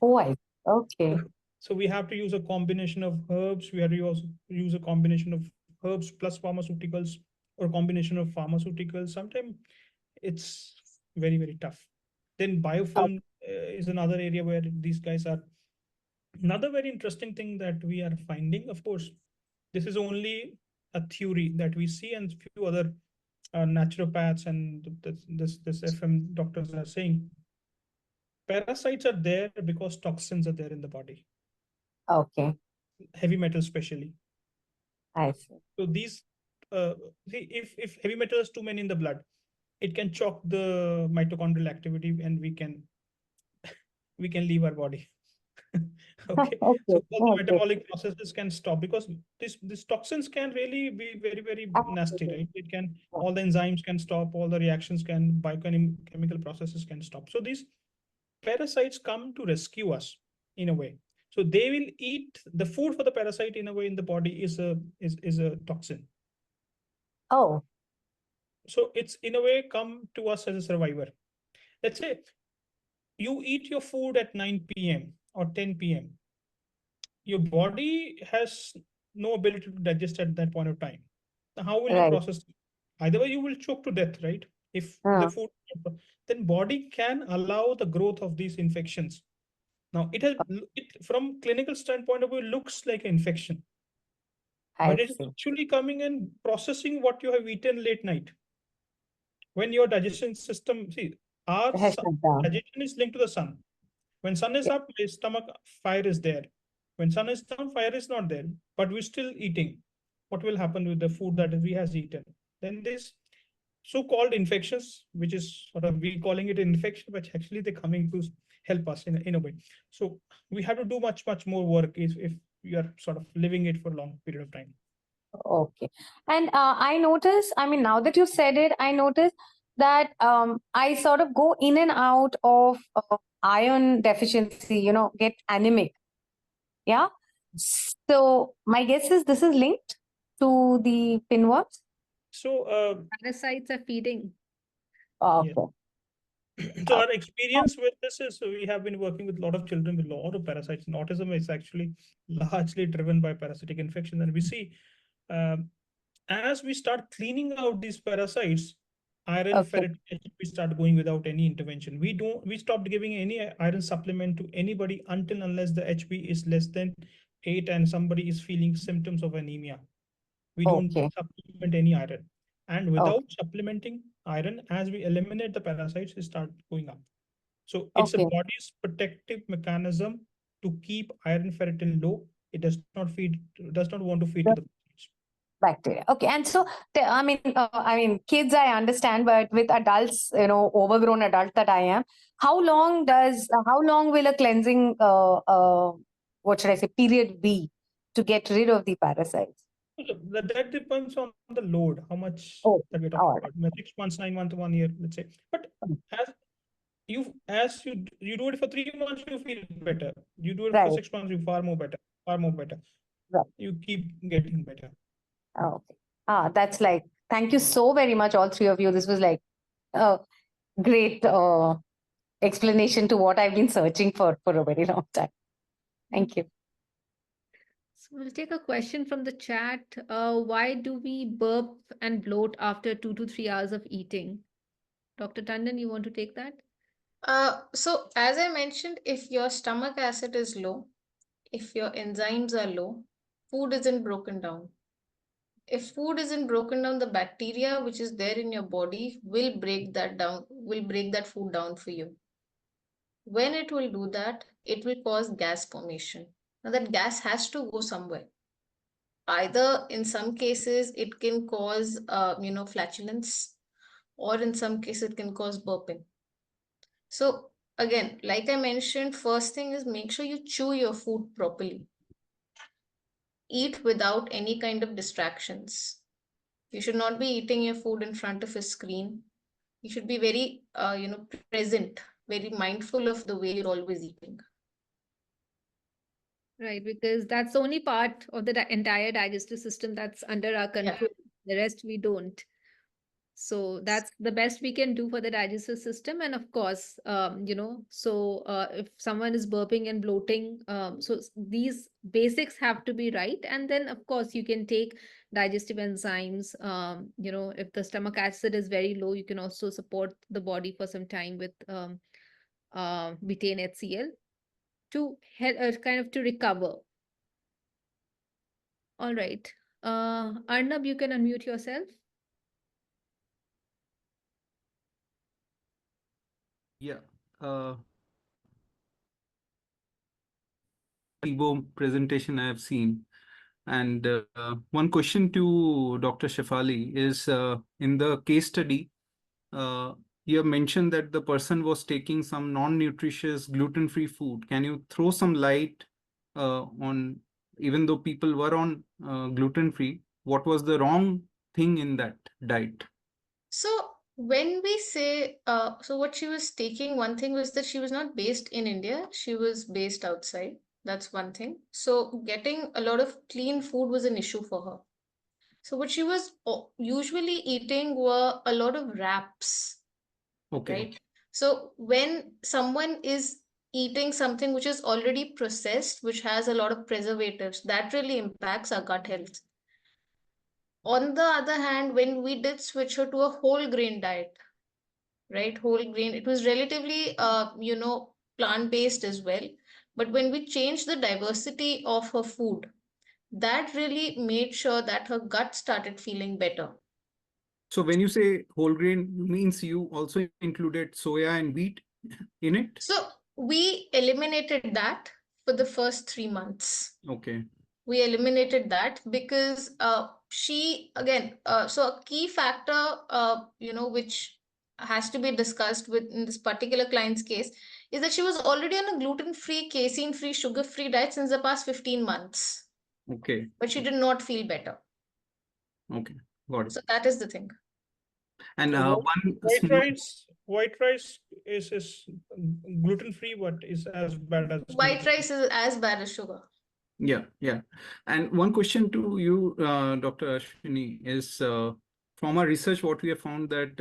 Oh, okay. So we have to use a combination of herbs. We have to also use a combination of herbs plus pharmaceuticals, or a combination of pharmaceuticals. Sometimes it's very, very tough. Then biofilm is another area where these guys are. Another very interesting thing that we are finding, of course, this is only a theory that we see, and few other naturopaths and this FM doctors are saying parasites are there because toxins are there in the body. Okay. Heavy metals especially. I see. So these, see, if heavy metal is too many in the blood, it can choke the mitochondrial activity, and we can leave our body. Okay. Okay. So all the Okay. metabolic processes can stop, because these toxins can really be very, very nasty, right? It can, all the enzymes can stop, all the reactions can, biochemical processes can stop. So these parasites come to rescue us in a way. So they will eat the food for the parasite in a way in the body is a toxin. Oh. So it's in a way come to us as a survivor. Let's say you eat your food at 9 p.m. or 10 p.m. Your body has no ability to digest at that point of time. How will you Right. process? Either way, you will choke to death, right? If the food, then body can allow the growth of these infections. Now, from clinical standpoint of view, looks like an infection, but it's actually coming and processing what you have eaten late night. When your digestion system, see, our digestion is linked to the sun. When sun is up, my stomach fire is there. When sun is down, fire is not there, but we're still eating. What will happen with the food that we has eaten? Then this so-called infections, which is sort of we calling it infection, but actually they're coming to help us in a way. So we have to do much more work if we are sort of living it for a long period of time. Okay. And I notice, I mean, now that you said it, I notice that I sort of go in and out of iron deficiency, get anemic. Yeah. So my guess is this is linked to the pinworms. So Parasites are feeding. yeah. Okay. So our experience with this is we have been working with a lot of children with a lot of parasites. And autism is actually largely driven by parasitic infection, and we see um, as we start cleaning out these parasites, iron, Okay. ferritin, we start going without any intervention. We stopped giving any iron supplement to anybody until unless the HB is less than 8 and somebody is feeling symptoms of anemia. We don't Okay. supplement any iron. And Okay. without supplementing iron, as we eliminate the parasites, it start going up. So it's a Okay. body's protective mechanism to keep iron ferritin low. It does not want to feed to the parasites. Bacteria. Okay. And so, I mean, kids, I understand, but with adults, overgrown adult that I am, how long will a cleansing, what should I say, period be to get rid of the parasites? That depends on the load, how much Oh, that we're all talking about. 6 months, 9 months, 1 year, let's say. But as you do it for 3 months, you feel better. You do it for right. 6 months, you far more better, far more better. Right. You keep getting better. Okay. That's like, thank you so very much, all three of you. This was like a great explanation to what I've been searching for a very long time. Thank you. So we'll take a question from the chat. Why do we burp and bloat after 2 to 3 hours of eating? Dr. Tandon, you want to take that? So as I mentioned, if your stomach acid is low, if your enzymes are low, food isn't broken down. If food isn't broken down, the bacteria which is there in your body will break that food down for you. When it will do that, it will cause gas formation. Now that gas has to go somewhere. Either in some cases it can cause flatulence, or in some cases it can cause burping. So again, like I mentioned, first thing is make sure you chew your food properly. Eat without any kind of distractions. You should not be eating your food in front of a screen. You should be very present, very mindful of the way you're always eating. Right, because that's the only part of the entire digestive system that's under our control. The rest we don't. So that's the best we can do for the digestive system. And of course, if someone is burping and bloating, so these basics have to be right. And then, of course, you can take digestive enzymes. If the stomach acid is very low, you can also support the body for some time with betaine HCl to help kind of to recover. All right. Arnab, you can unmute yourself. Yeah. SIBO presentation I have seen. And one question to Dr. Shefaly is in the case study, you have mentioned that the person was taking some non-nutritious gluten-free food. Can you throw some light on, even though people were on gluten-free, what was the wrong thing in that diet? So when we say, so what she was taking, one thing was that she was not based in India, she was based outside. That's one thing. So getting a lot of clean food was an issue for her. So what she was usually eating were a lot of wraps. Okay. Right? So when someone is eating something which is already processed, which has a lot of preservatives, that really impacts our gut health. On the other hand, when we did switch her to a whole grain diet, right? Whole grain, it was relatively, plant-based as well. But when we changed the diversity of her food, that really made sure that her gut started feeling better. So when you say whole grain, means you also included soya and wheat in it? So we eliminated that. for the first 3 months. Okay. We eliminated that because she again, so a key factor, which has to be discussed with in this particular client's case is that she was already on a gluten-free, casein-free, sugar-free diet since the past 15 months, Okay. but she did not feel better. Okay. Got it. So that is the thing. And So one white small, rice is gluten free, but is as bad as White gluten. rice is as bad as sugar. yeah. And one question to you, Dr. Ashwini, is from our research, what we have found that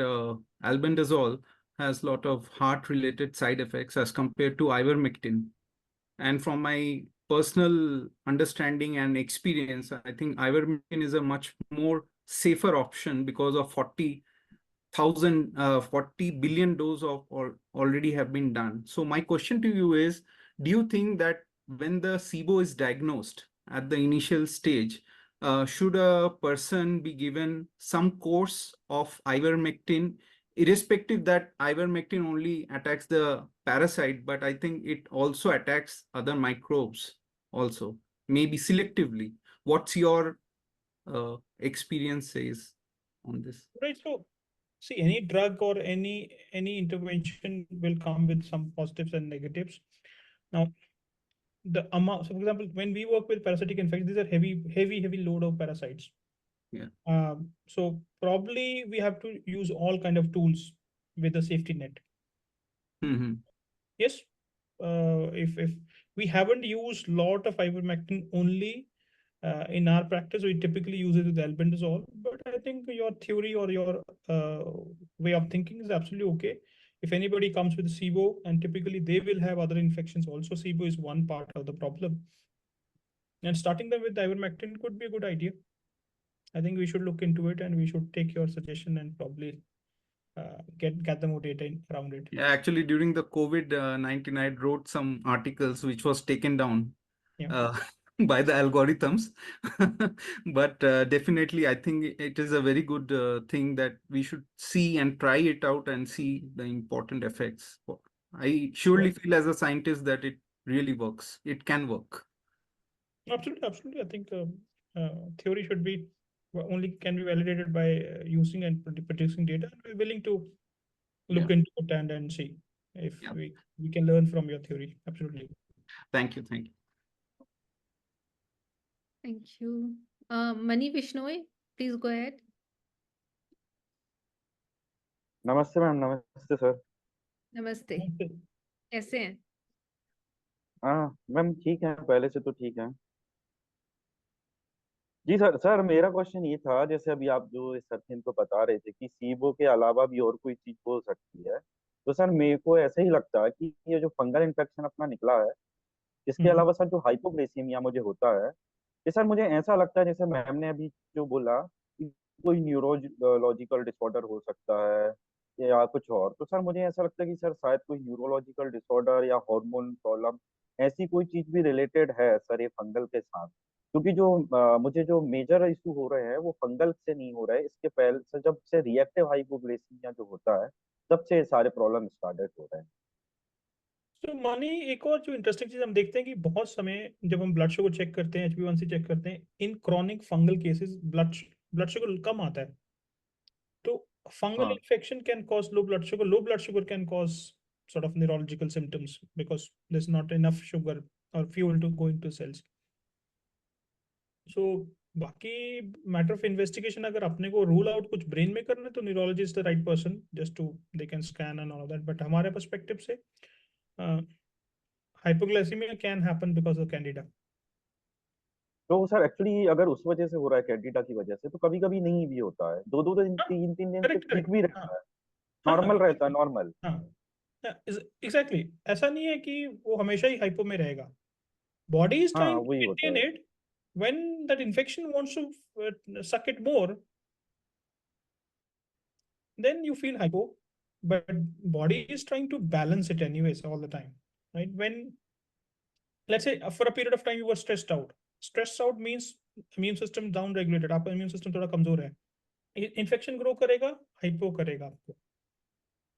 albendazole has a lot of heart-related side effects as compared to ivermectin. And from my personal understanding and experience, I think ivermectin is a much more safer option because of 40 billion doses of already have been done. So my question to you is, do you think that when the SIBO is diagnosed at the initial stage, should a person be given some course of ivermectin, irrespective that ivermectin only attacks the parasite, but I think it also attacks other microbes also, maybe selectively? What's your experience says on this? Right. So see, any drug or any intervention will come with some positives and negatives. Now, the amount, so for example, when we work with parasitic infections, these are heavy load of parasites. Yeah. So probably we have to use all kind of tools with a safety net. Mm-hmm. Yes. If we haven't used lot of ivermectin only in our practice, we typically use it with albendazole. But I think your theory or your way of thinking is absolutely okay. If anybody comes with SIBO, and typically they will have other infections also, SIBO is one part of the problem. And starting them with ivermectin could be a good idea. I think we should look into it, and we should take your suggestion and probably get the more data around it. Yeah, actually, during the COVID-19, I wrote some articles which was taken down by the algorithms. But definitely, I think it is a very good thing that we should see and try it out and see the important effects. I surely feel as a scientist that it really works. It can work. Absolutely. I think theory should be only can be validated by using and producing data. We're willing to look into it and see if we can learn from your theory. Absolutely. Thank you. Thank you. Mani Vishnoi, please go ahead. नमस्ते ma'am, नमस्ते sir. नमस्ते, कैसे हैं? हाँ ma'am, ठीक है, पहले से तो ठीक है जी। सर मेरा क्वेश्चन ये था, जैसे अभी आप जो इस सर्फिन को बता रहे थे कि सीबो के अलावा भी और कोई चीज हो सकती है, तो सर मेरे को ऐसा ही लगता है कि ये जो फंगल इन्फेक्शन अपना निकला है, इसके अलावा सर जो हाइपोग्लाइसीमिया मुझे होता है, ये सर मुझे ऐसा लगता है जैसे मैम ने अभी जो बोला कि कोई न्यूरोलॉजिकल डिसऑर्डर हो सकता है या कुछ और, तो सर मुझे ऐसा लगता है कि सर शायद कोई न्यूरोलॉजिकल डिसऑर्डर या हार्मोन प्रॉब्लम ऐसी कोई चीज भी रिलेटेड है सर ये फंगल के साथ। क्योंकि जो मुझे जो मेजर इशू हो रहे हैं वो फंगल से नहीं हो रहे, इसके पहले से जब से रिएक्टिव हाइपोग्लाइसीमिया जो होता है तब से सारे प्रॉब्लम स्टार्टेड हो रहे हैं। तो मानी एक और जो इंटरेस्टिंग चीज हम देखते हैं कि बहुत समय जब हम ब्लड शुगर चेक करते हैं, HbA1c चेक करते हैं, in chronic fungal cases blood sugar कम आता है। तो fungal infection can cause low blood sugar. Low blood sugar can cause sort of neurological symptoms because there's not enough sugar or fuel to go into cells. So बाकी matter of investigation अगर अपने को rule out कुछ brain में करना है तो neurologist the right person just to they can scan and all that. But हमारे पर्सपेक्टिव से hypoglycemia can happen because of candida. तो सर एक्चुअली अगर उस वजह से हो रहा है, कैंडिडा की वजह से, तो कभी कभी नहीं भी होता है, दो दिन तीन दिन तक ठीक भी रहता है, नॉर्मल रहता है, नॉर्मल. एग्जैक्टली ऐसा नहीं है कि वो हमेशा ही हाइपो में रहेगा. Body is trying to maintain it. When that infection wants to suck it more, then you feel hypo, but body is trying to balance it anyways all the time, right? When let's say for a period of time you were stressed out means immune system down regulated, आपका immune system थोड़ा कमजोर है, infection grow करेगा, hypo करेगा आपको,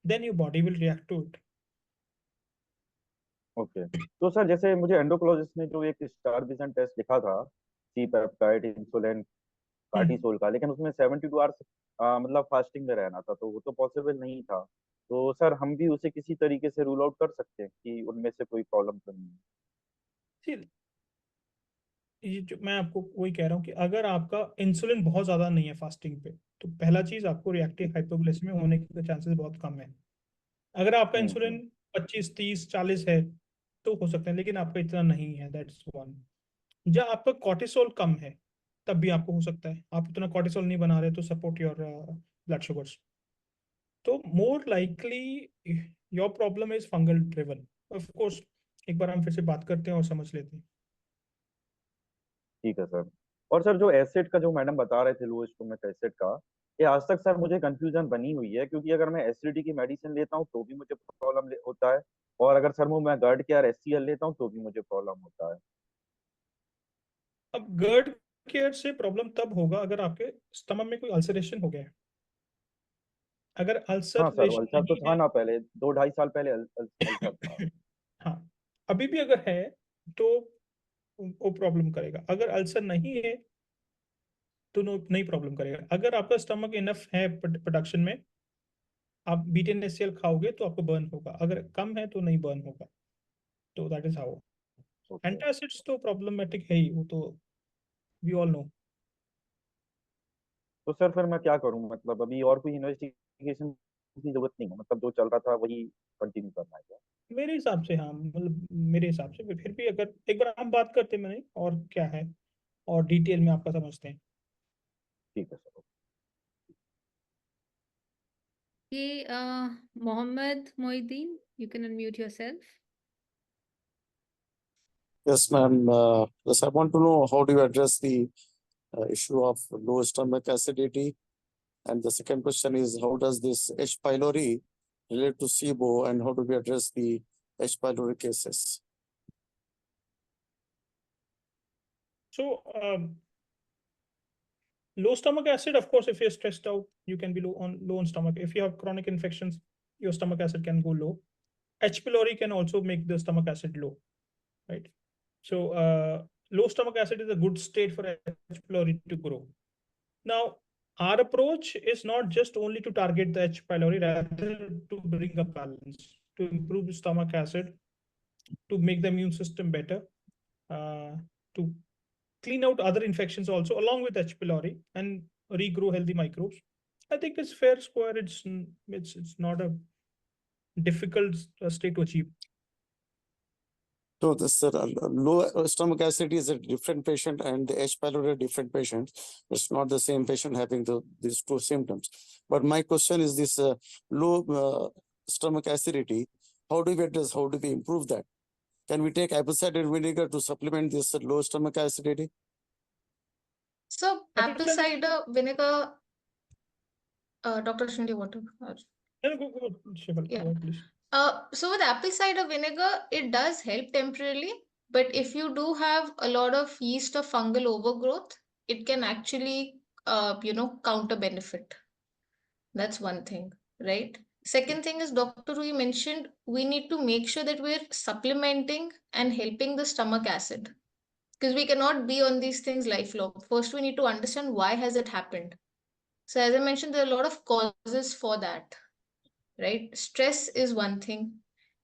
then your body will react to it. Okay, तो sir जैसे मुझे एंडोक्रोलॉजिस्ट ने जो एक स्टार विजन टेस्ट लिखा था, सी पेप्टाइड, इंसुलिन, कार्टिसोल का, लेकिन उसमें 72 आवर्स मतलब फास्टिंग में रहना था, तो वो तो पॉसिबल नहीं था। तो सर हम भी उसे किसी तरीके से रूल आउट कर सकते हैं कि उनमें से कोई प्रॉब्लम तो नहीं है? See, ये जो मैं आपको वही कह रहा हूँ कि अगर आपका इंसुलिन बहुत ज्यादा नहीं है फास्टिंग पे, तो पहला चीज आपको रिएक्टिव हाइपोग्लाइसेमिया होने के चांसेस बहुत कम है। अगर आपका इंसुलिन 25, 30, 40 है तो हो सकता है, लेकिन आपका इतना नहीं है, दैट्स वन। जब आपका कॉर्टिसोल कम है तब भी आपको हो सकता है, आप उतना कॉर्टिसोल नहीं बना रहे तो सपोर्ट योर ब्लड शुगर्स। तो more likely your problem is fungal driven. Of course एक बार हम फिर से बात करते हैं और समझ लेते हैं। ठीक है सर। और सर जो एसिड का जो मैडम बता रहे थे, लो स्टोमक एसिड का, ये आज तक सर मुझे कंफ्यूजन बनी हुई है, क्योंकि अगर मैं एसिडिटी की मेडिसिन लेता हूँ तो भी मुझे प्रॉब्लम होता है, और अगर सर वो मैं गर्ड केयर एचसीएल लेता हूँ तो भी मुझे प्रॉब्लम होता है। अब गर्ड केयर से प्रॉब्लम तब होगा अगर आपके स्टमक में कोई अल्सरेशन हो गया है। अगर हाँ सर, अल्सरेशन अल्सर तो नहीं था ना, पहले 2-2.5 साल पहले अल्सर था। है हाँ, अभी भी अगर है तो वो प्रॉब्लम करेगा। अगर अल्सर नहीं है तो नहीं प्रॉब्लम करेगा। अगर आपका स्टमक इनफ है प्रोडक्शन में, आप बीटेनएससीएल खाओगे तो आपको बर्न होगा, अगर कम है तो नहीं बर्न होगा। तो that is how. Okay, antacids तो प्रॉब्लमेटिक है ही, वो तो वी ऑल नो। तो सर फिर मैं क्या करूँ, मतलब अभी और कोई इन्वेस्टिगेशन की जरूरत नहीं है, मतलब जो चल रहा था वही कंटिन्यू करना है क्या? मेरे हिसाब से हाँ, मतलब मेरे हिसाब से फिर भी अगर एक बार हम बात करते हैं मैंने और क्या है, और डिटेल में आपका समझते हैं। ठीक है सर। ये Mohammad Moideen, you can unmute yourself. Yes, ma'am. Yes, I want to know how do you address the issue of low stomach acidity? And the second question is, how does this H. pylori relate to SIBO, and how do we address the H. pylori cases? So low stomach acid, of course, if you're stressed out, you can be low on stomach. If you have chronic infections, your stomach acid can go low. H. pylori can also make the stomach acid low, right? So low stomach acid is a good state for H. pylori to grow. Now, our approach is not just only to target the H. pylori, rather to bring a balance, to improve stomach acid, to make the immune system better, to clean out other infections also along with H. pylori and regrow healthy microbes. I think it's fair square. It's not a difficult state to achieve. So this low stomach acid is a different patient, and the H. pylori a different patient. It's not the same patient having these two symptoms. But my question is this low stomach acidity, how do we address, how do we improve that? Can we take apple cider vinegar to supplement this low stomach acidity? So apple cider vinegar, Dr. Shinde, what? Yeah. Please. So with apple cider vinegar, it does help temporarily, but if you do have a lot of yeast or fungal overgrowth, it can actually, counter benefit. That's one thing, right? Second thing is, Dr. Ruhi mentioned we need to make sure that we're supplementing and helping the stomach acid, because we cannot be on these things lifelong. First, we need to understand why has it happened. So as I mentioned, there are a lot of causes for that, right? Stress is one thing.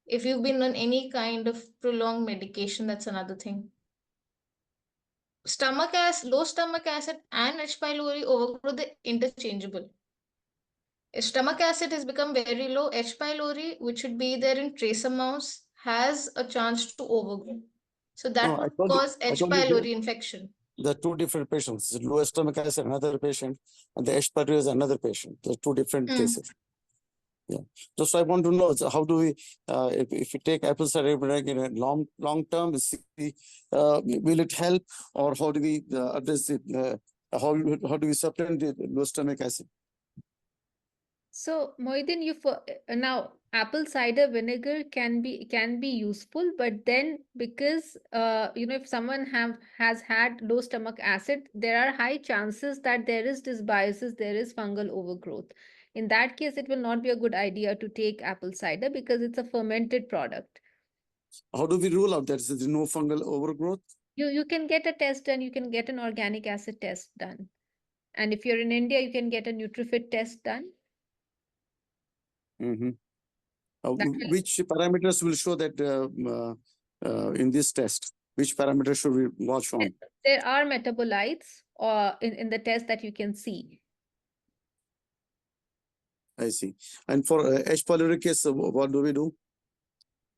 If you've been on any kind of prolonged medication, that's another thing. Low stomach acid and H. pylori overgrowth, they're interchangeable. If stomach acid has become very low, H. pylori, which should be there in trace amounts, has a chance to overgrow. So that No, would cause H. pylori infection. the two different patients, low stomach acid another patient, and the H. pylori is another patient. The two different cases. Yeah. Just I want to know, so how do we, if we take apple cider vinegar in a long term, will it help, or how do we address it? How do we supplement the low stomach acid? So, Moidin, now apple cider vinegar can be useful, but then because if someone has had low stomach acid, there are high chances that there is dysbiosis, there is fungal overgrowth. In that case, it will not be a good idea to take apple cider because it's a fermented product. How do we rule out that there is no fungal overgrowth? You can get a test done. You can get an organic acid test done. And if you're in India, you can get a NutriFit test done. Mm-hmm. That will, Which parameters will show that in this test? Which parameters should we watch on? there are metabolites in the test that you can see. I see. And for H. pylori case, what do we do?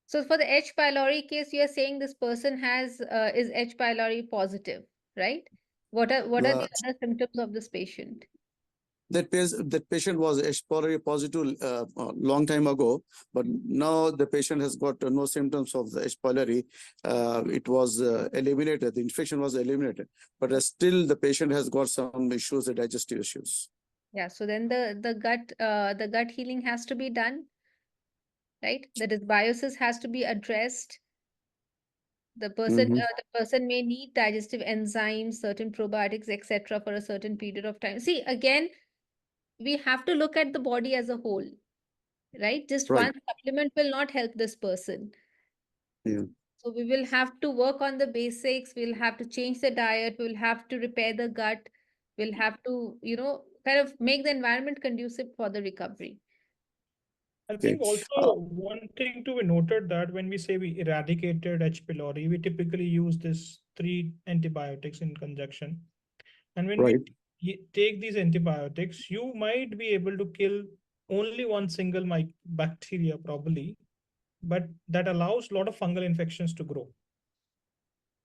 So for the H. pylori case, you are saying this person has is H. pylori positive, right? What are the other symptoms of this patient? That patient was H. pylori positive long time ago, but now the patient has got no symptoms of the H. pylori. It was eliminated. The infection was eliminated, but still the patient has got some issues, digestive issues. Yeah. So then the gut healing has to be done, right? The dysbiosis has to be addressed. The person may need digestive enzymes, certain probiotics, etc., for a certain period of time. See, again, we have to look at the body as a whole, right? Just Right. one supplement will not help this person. Yeah. So we will have to work on the basics. We'll have to change the diet. We'll have to repair the gut. We'll have to, kind of make the environment conducive for the recovery. I Okay. think also one thing to be noted that when we say we eradicated H. pylori, we typically use this 3 antibiotics in conjunction. And when Right. we take these antibiotics, you might be able to kill only one single bacteria probably, but that allows a lot of fungal infections to grow.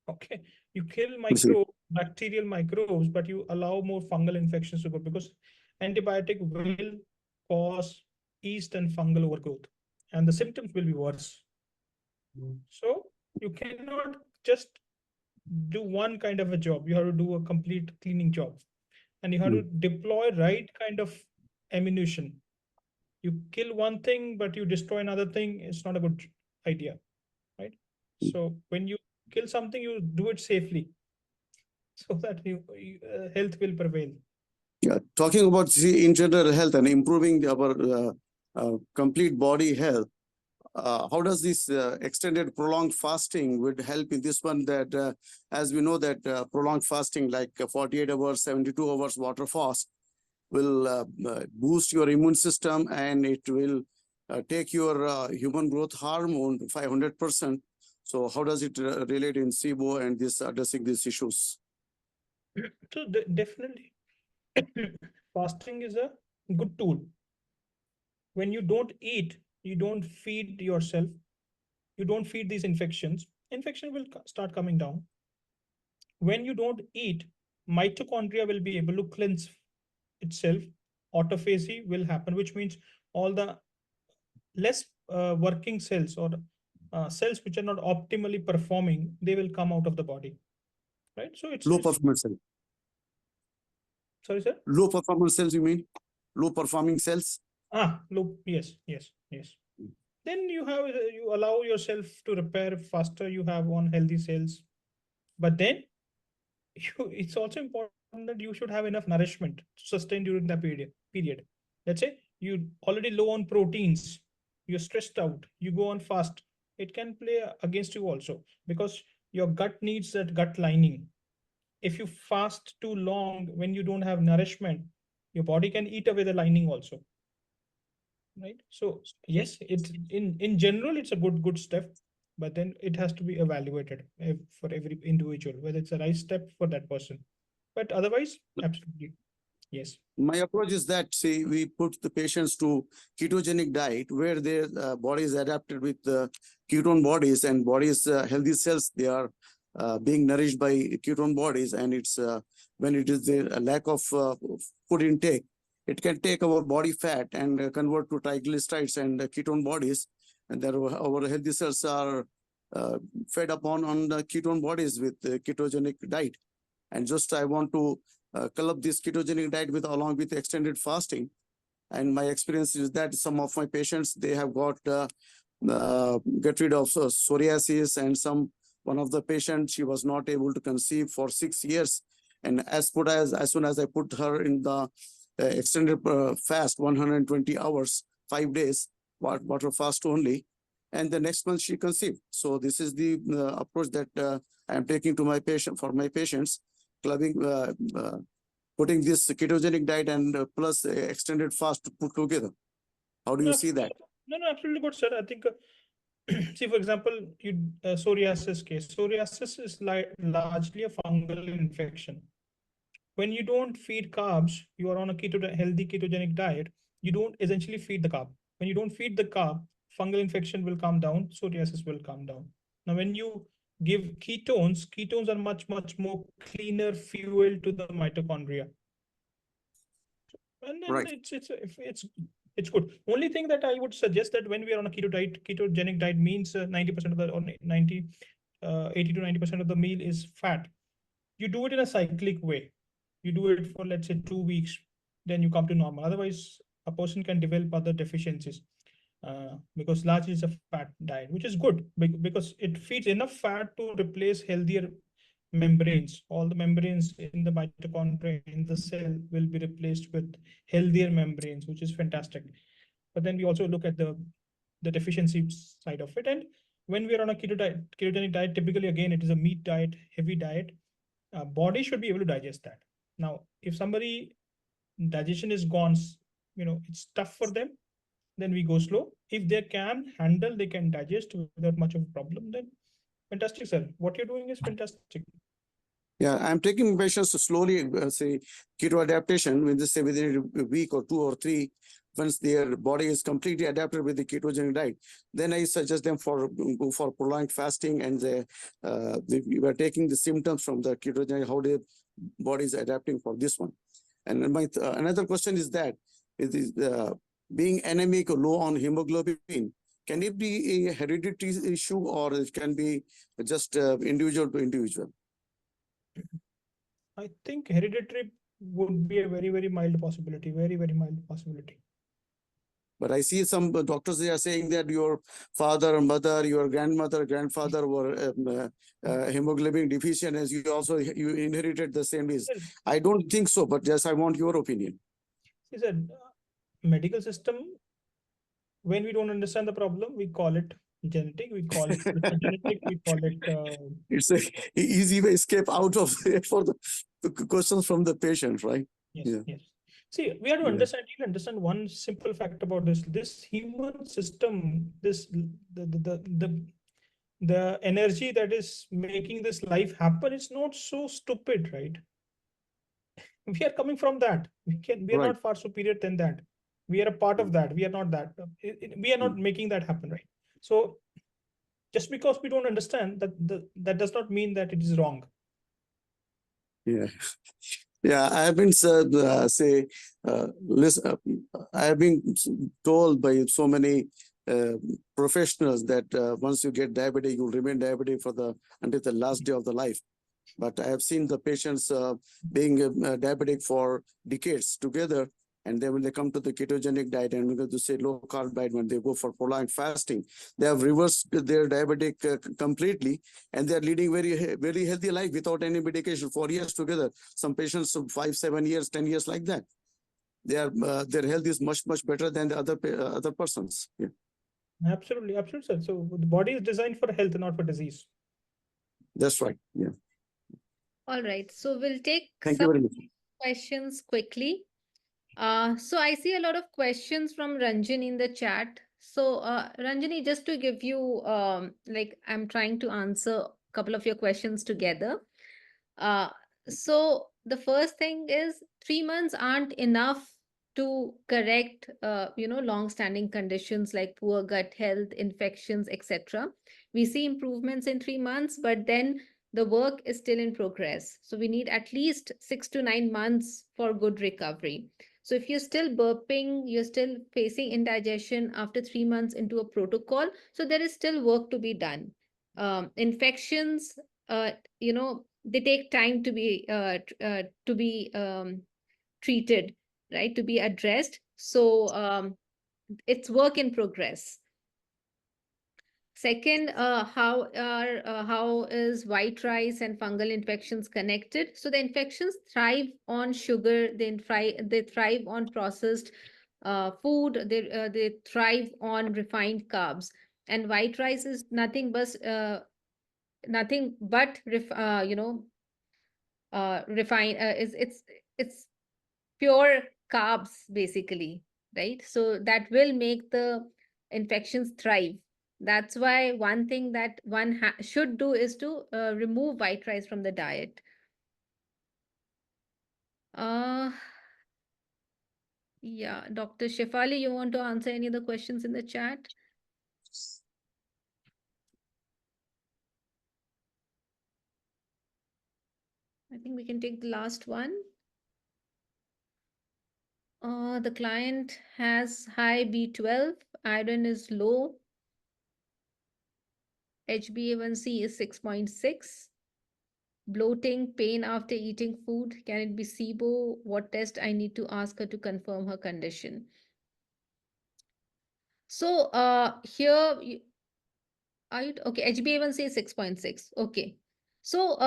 Okay, you kill bacterial microbes, but you allow more fungal infections to grow because antibiotic will cause yeast and fungal overgrowth, and the symptoms will be worse. So you cannot just do one kind of a job. You have to do a complete cleaning job, and you have to deploy right kind of ammunition. You kill one thing, but you destroy another thing. It's not a good idea, right? So when you kill something, you do it safely, so that health will prevail. Yeah, talking about in general health and improving our complete body health. How does this extended prolonged fasting would help in this one? That as we know that prolonged fasting, like 48 hours, 72 hours water fast, will boost your immune system, and it will take your human growth hormone to 500%. So how does it relate in SIBO and this addressing these issues? So definitely, fasting is a good tool. When you don't eat, you don't feed yourself, you don't feed these infections, infection will start coming down. When you don't eat, mitochondria will be able to cleanse itself. Autophagy will happen, which means all the less working cells or cells which are not optimally performing, they will come out of the body, right? So it's Low performance cells. Sorry, sir. Low performance cells, you mean? Low performing cells? Yes. Then you allow yourself to repair faster. You have unhealthy cells, but then it's also important that you should have enough nourishment to sustain during that period. Let's say you already low on proteins, you're stressed out, you go on fast. It can play against you also, because your gut needs that gut lining. If you fast too long when you don't have nourishment, your body can eat away the lining also, right? So yes, in general it's a good step, but then it has to be evaluated for every individual whether it's a right step for that person. But otherwise, absolutely yes. My approach is that, see, we put the patients to ketogenic diet where their body is adapted with ketone bodies, and bodies healthy cells, they are being nourished by ketone bodies, and it's when it is a lack of food intake, it can take our body fat and convert to triglycerides and ketone bodies, and there our healthy cells are fed upon on the ketone bodies with ketogenic diet. And just I want to club this ketogenic diet along with extended fasting. And my experience is that some of my patients, they have got get rid of psoriasis, and one of the patients, she was not able to conceive for 6 years. And as soon as I put her in the extended fast, 120 hours, 5 days, water fast only, and the next month she conceived. So this is the approach that I am taking to my patient for my patients, clubbing, putting this ketogenic diet and plus extended fast to put together. How do you see that? No, absolutely good, sir. I think, see, for example, psoriasis case. Psoriasis is largely a fungal infection. When you don't feed carbs, you are on a healthy ketogenic diet, you don't essentially feed the carb. When you don't feed the carb, fungal infection will come down, psoriasis will come down. Now, when you give ketones are much more cleaner fuel to the mitochondria. And then Right. it's good. Only thing that I would suggest that when we are on a ketogenic diet means 90% of the, or 80 to 90% of the meal is fat. You do it in a cyclic way. You do it for, let's say, 2 weeks, then you come to normal. Otherwise, a person can develop other deficiencies because largely it's a fat diet, which is good because it feeds enough fat to replace healthier membranes. All the membranes in the mitochondria in the cell will be replaced with healthier membranes, which is fantastic. But then we also look at the deficiency side of it. And when we are on a ketogenic diet, typically, again, it is a meat diet, heavy diet. Body should be able to digest that. Now, if somebody digestion is gone, it's tough for them, then we go slow. If they can handle, they can digest without much of a problem, then fantastic, sir. What you're doing is fantastic. Yeah, I'm taking patients to slowly say keto adaptation, when they say within a week or 2 or 3, once their body is completely adapted with the ketogenic diet, then I suggest them go for prolonged fasting, and we were taking the symptoms from the ketogenic, how their body is adapting for this one. And my another question is that it is being anemic or low on hemoglobin, can it be a hereditary issue, or it can be just individual to individual? I think hereditary would be a very mild possibility, very mild possibility. But I see some doctors, they are saying that your father, mother, your grandmother, grandfather were hemoglobin deficient, as you inherited the same disease. I don't think so, but just I want your opinion. He said, medical system, when we don't understand the problem, we call it genetic, we call it genetic, we call it... It's a easy way escape out of for the questions from the patient, right? Yes. See, we have to understand one simple fact about this human system, the energy that is making this life happen is not so stupid, right? We are coming from that. We are not far superior than that. We are a part of that. We are not that. We are not making that happen, right? So just because we don't understand that does not mean that it is wrong. Yeah, I have been I have been told by so many professionals that once you get diabetic, you'll remain diabetic until the last day of the life. But I have seen the patients being diabetic for decades together, and then when they come to the ketogenic diet and we're going to say low carb diet, when they go for prolonged fasting, they have reversed their diabetic completely, and they are leading very healthy life without any medication for years together. Some patients 5, 7 years, 10 years like that. Their health is much better than the other persons. Yeah. Absolutely, sir. So the body is designed for health, not for disease. That's right. Yeah. All right. So we'll take Thank you very much. questions quickly. So I see a lot of questions from Ranjan in the chat. So Ranjani, just to give you, I'm trying to answer a couple of your questions together. So the first thing is 3 months aren't enough to correct, long-standing conditions like poor gut health, infections, etc. We see improvements in 3 months, but then the work is still in progress. So we need at least 6 to 9 months for good recovery. So if you're still burping, you're still facing indigestion after 3 months into a protocol, so there is still work to be done. Infections, they take time to be treated, right? To be addressed. So it's work in progress. Second, how is white rice and fungal infections connected? So the infections thrive on sugar. They thrive on processed food. They thrive on refined carbs. And white rice is nothing but refined, it's pure carbs basically, right? So that will make the infections thrive. That's why one thing that one should do is to remove white rice from the diet. uh yeah, Dr. Shefali, you want to answer any of the questions in the chat? I think we can take the last one. The client has high B12, iron is low, HbA1c is 6.6, bloating, pain after eating food. Can it be SIBO? What test I need to ask her to confirm her condition? So here, are you okay? HbA1c is 6.6. Okay. So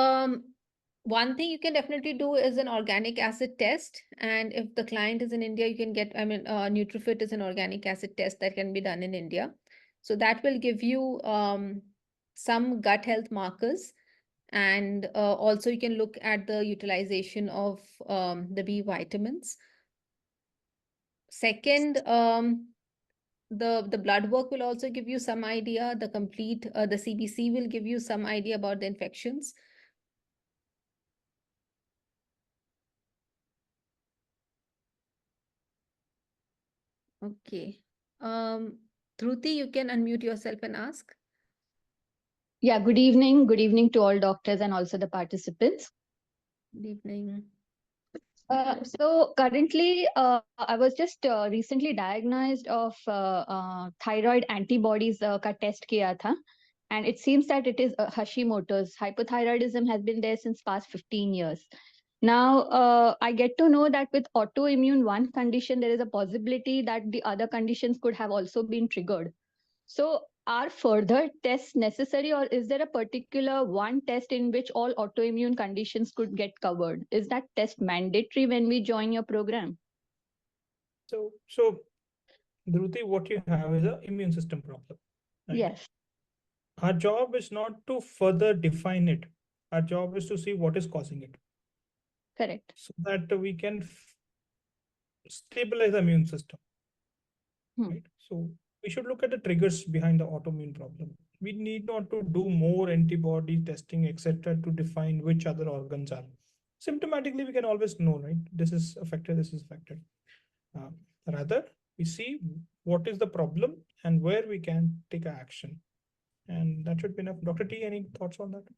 one thing you can definitely do is an organic acid test. And if the client is in India, you can get, Nutrifit is an organic acid test that can be done in India. So that will give you some gut health markers. And also you can look at the utilization of the B vitamins. Second, the blood work will also give you some idea. The complete the CBC will give you some idea about the infections. Okay. Dhruti, you can unmute yourself and ask. Yeah, good evening. Good evening to all doctors and also the participants. Good evening. So currently, I was just recently diagnosed of thyroid antibodies का test किया था, and it seems that it is Hashimoto's. Hypothyroidism has been there since past 15 years. Now, I get to know that with autoimmune one condition, there is a possibility that the other conditions could have also been triggered. So, are further tests necessary, or is there a particular one test in which all autoimmune conditions could get covered? Is that test mandatory when we join your program? So Dhruti, what you have is an immune system problem. Right? Yes. Our job is not to further define it. Our job is to see what is causing it. Correct. So that we can stabilize the immune system. Right? So we should look at the triggers behind the autoimmune problem. We need not to do more antibody testing, etc., to define which other organs are. Symptomatically, we can always know, right? This is affected, this is affected. Rather, we see what is the problem and where we can take action. And that should be enough. Dr. T, any thoughts on that?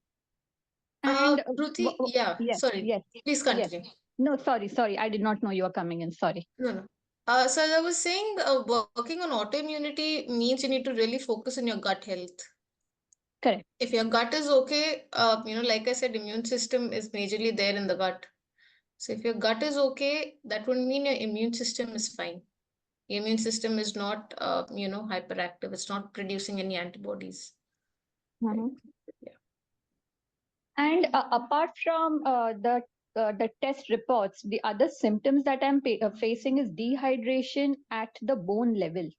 And Ruti, yeah, yes, sorry, yes, please yes. continue. No, sorry. I did not know you were coming in. Sorry. No. So as I was saying, working on autoimmunity means you need to really focus on your gut health. Correct. If your gut is okay, like I said, immune system is majorly there in the gut. So if your gut is okay, that would mean your immune system is fine. Your immune system is not, hyperactive. It's not producing any antibodies. Mhm. Yeah. And apart from the test reports, the other symptoms that I'm facing is dehydration at the bone level.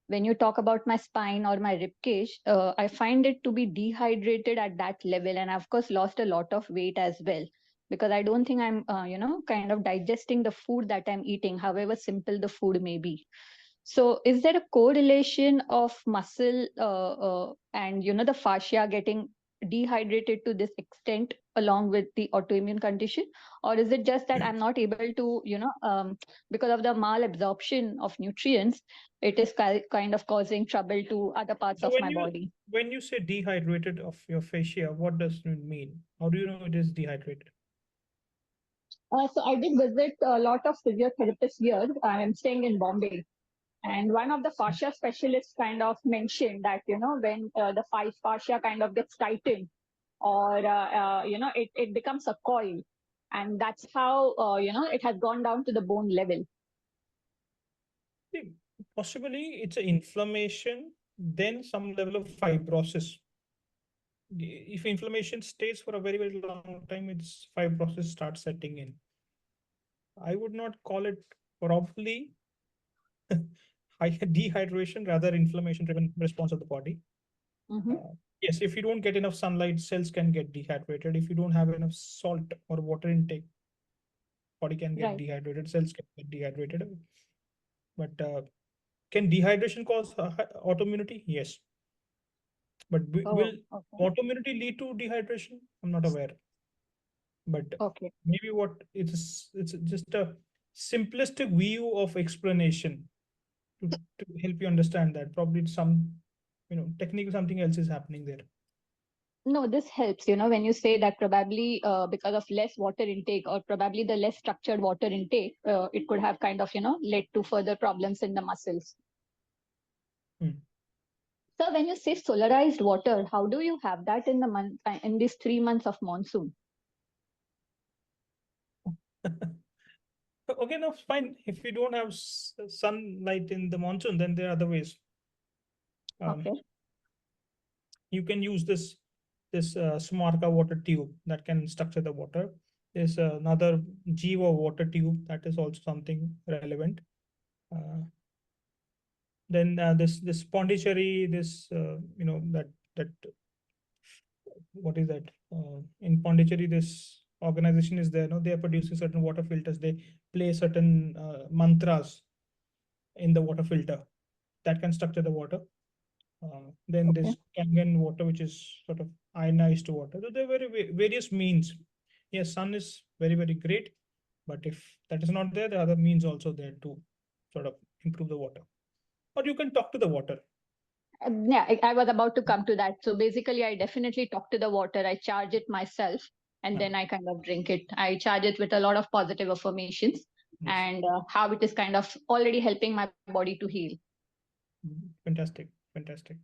When you talk about my spine or my rib cage, I find it to be dehydrated at that level, and I've, of course, lost a lot of weight as well, because I don't think I'm, kind of digesting the food that I'm eating, however simple the food may be. So, is there a correlation of muscle and the fascia getting dehydrated to this extent along with the autoimmune condition, or is it just that I'm not able to, because of the malabsorption of nutrients, it is kind of causing trouble to other parts So of my body? when you say dehydrated of your fascia, what does it mean? How do you know it is dehydrated? So I did visit a lot of physiotherapists here. I am staying in Bombay. And one of the fascia specialists kind of mentioned that, when the fascia kind of gets tightened, or, it becomes a coil. And that's how, it has gone down to the bone level. Possibly it's an inflammation, then some level of fibrosis. If inflammation stays for a very, very long time, its fibrosis starts setting in. I would not call it probably dehydration, rather inflammation driven response of the body. Yes, if you don't get enough sunlight, cells can get dehydrated. If you don't have enough salt or water intake, body can get Right. dehydrated, cells can get dehydrated. But can dehydration cause autoimmunity? Yes. But will Oh, okay. autoimmunity lead to dehydration? I'm not aware. But Okay. maybe what it's just a simplistic view of explanation to help you understand that. Probably it's some, technical something else is happening there. No, this helps, when you say that probably because of less water intake or probably the less structured water intake, it could have kind of, led to further problems in the muscles. So when you say solarized water, how do you have that in these 3 months of monsoon? Okay, no, fine. If you don't have sunlight in the monsoon, then there are other ways. Okay. You can use this Smarka water tube that can structure the water. There's another Jiva water tube that is also something relevant. Then this Pondicherry, that what is that? In Pondicherry, this organization is there. No, they are producing certain water filters. They play certain mantras in the water filter that can structure the water. Then this Kangen water, which is sort of ionized water. So there are various means. Yes, sun is very, very great, but if that is not there, the other means also there to sort of improve the water. Or you can talk to the water. Yeah, I was about to come to that. So basically, I definitely talk to the water. I charge it myself, and then I kind of drink it. I charge it with a lot of positive affirmations and how it is kind of already helping my body to heal. Fantastic. Fantastic.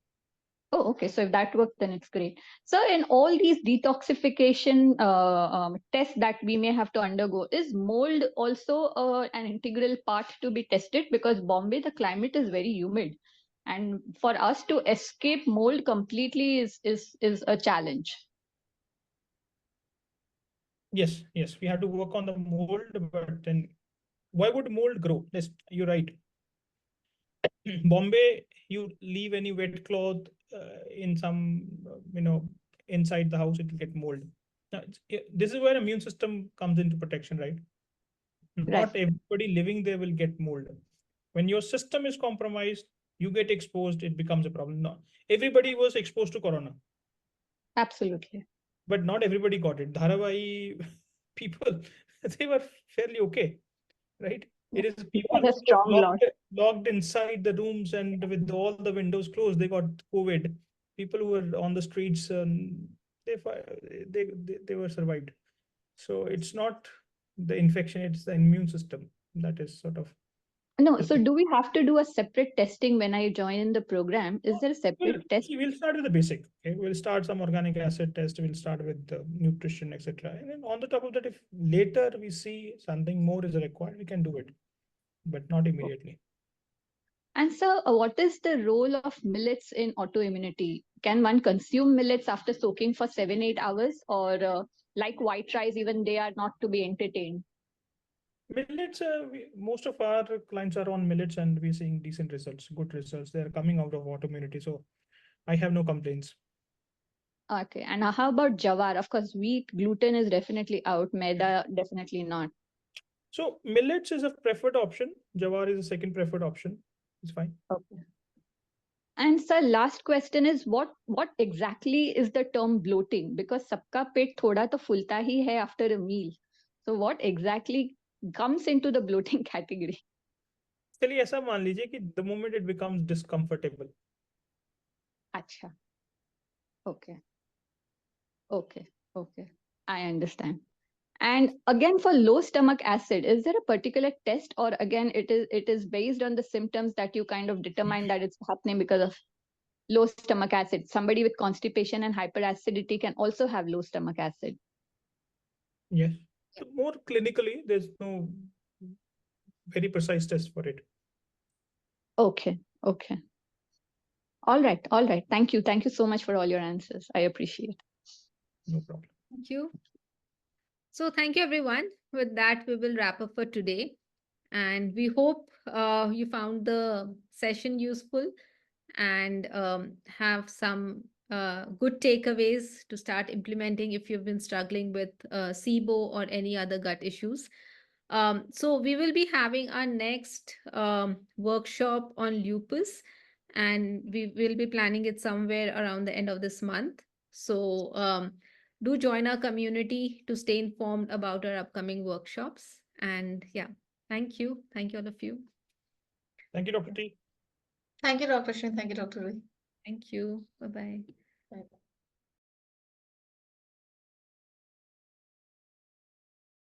Oh, okay. So if that works, then it's great. So in all these detoxification tests that we may have to undergo, is mold also an integral part to be tested? Because Bombay, the climate is very humid, and for us to escape mold completely is a challenge. Yes, we have to work on the mold, but then why would mold grow? Yes, you're right. Bombay, you leave any wet cloth in some, inside the house, it will get mold. Now, this is where immune system comes into protection, right? Not everybody living there will get mold. When your system is compromised, you get exposed, it becomes a problem. No, everybody was exposed to corona. Absolutely. But not everybody got it. Dharavai people, they were fairly okay, right? It is people who were locked inside the rooms and with all the windows closed, they got COVID. People who were on the streets, they were survived. So it's not the infection, it's the immune system that is sort of. No, so do we have to do a separate testing when I join in the program? Is there a separate test? We'll start with the basic. Okay, we'll start some organic acid test. We'll start with the nutrition, etc. And then on the top of that, if later we see something more is required, we can do it, but not immediately. And so, what is the role of millets in autoimmunity? Can one consume millets after soaking for 7-8 hours, or like white rice, even they are not to be entertained? Millets, most of our clients are on millets and we're seeing decent results, good results. They're coming out of autoimmunity. So I have no complaints. Okay. And how about jawar? Of course, wheat, gluten is definitely out. Maida, definitely not. So millets is a preferred option. Jawar is a second preferred option. It's fine. Okay. And sir, last question is what exactly is the term bloating? Because sabka pet thoda to fulta hi hai after a meal. So what exactly comes into the bloating category? चलिए ऐसा मान लीजिए कि the moment it becomes discomfortable. Acha. Okay. Okay. I understand. And again, for low stomach acid, is there a particular test, or again, it is based on the symptoms that you kind of determine that it's happening because of low stomach acid? Somebody with constipation and hyperacidity can also have low stomach acid. Yes. So more clinically, there's no very precise test for it. Okay. All right. Thank you so much for all your answers. I appreciate. No problem. Thank you. So thank you, everyone. With that, we will wrap up for today. And we hope you found the session useful and have some good takeaways to start implementing if you've been struggling with SIBO or any other gut issues. So we will be having our next workshop on lupus, and we will be planning it somewhere around the end of this month. So do join our community to stay informed about our upcoming workshops. And yeah, thank you. Thank you, all of you. Thank you, Dr. T. Thank you, Dr. Ashwani. Thank you, Dr. Ruhi. Thank you. Bye-bye. Bye.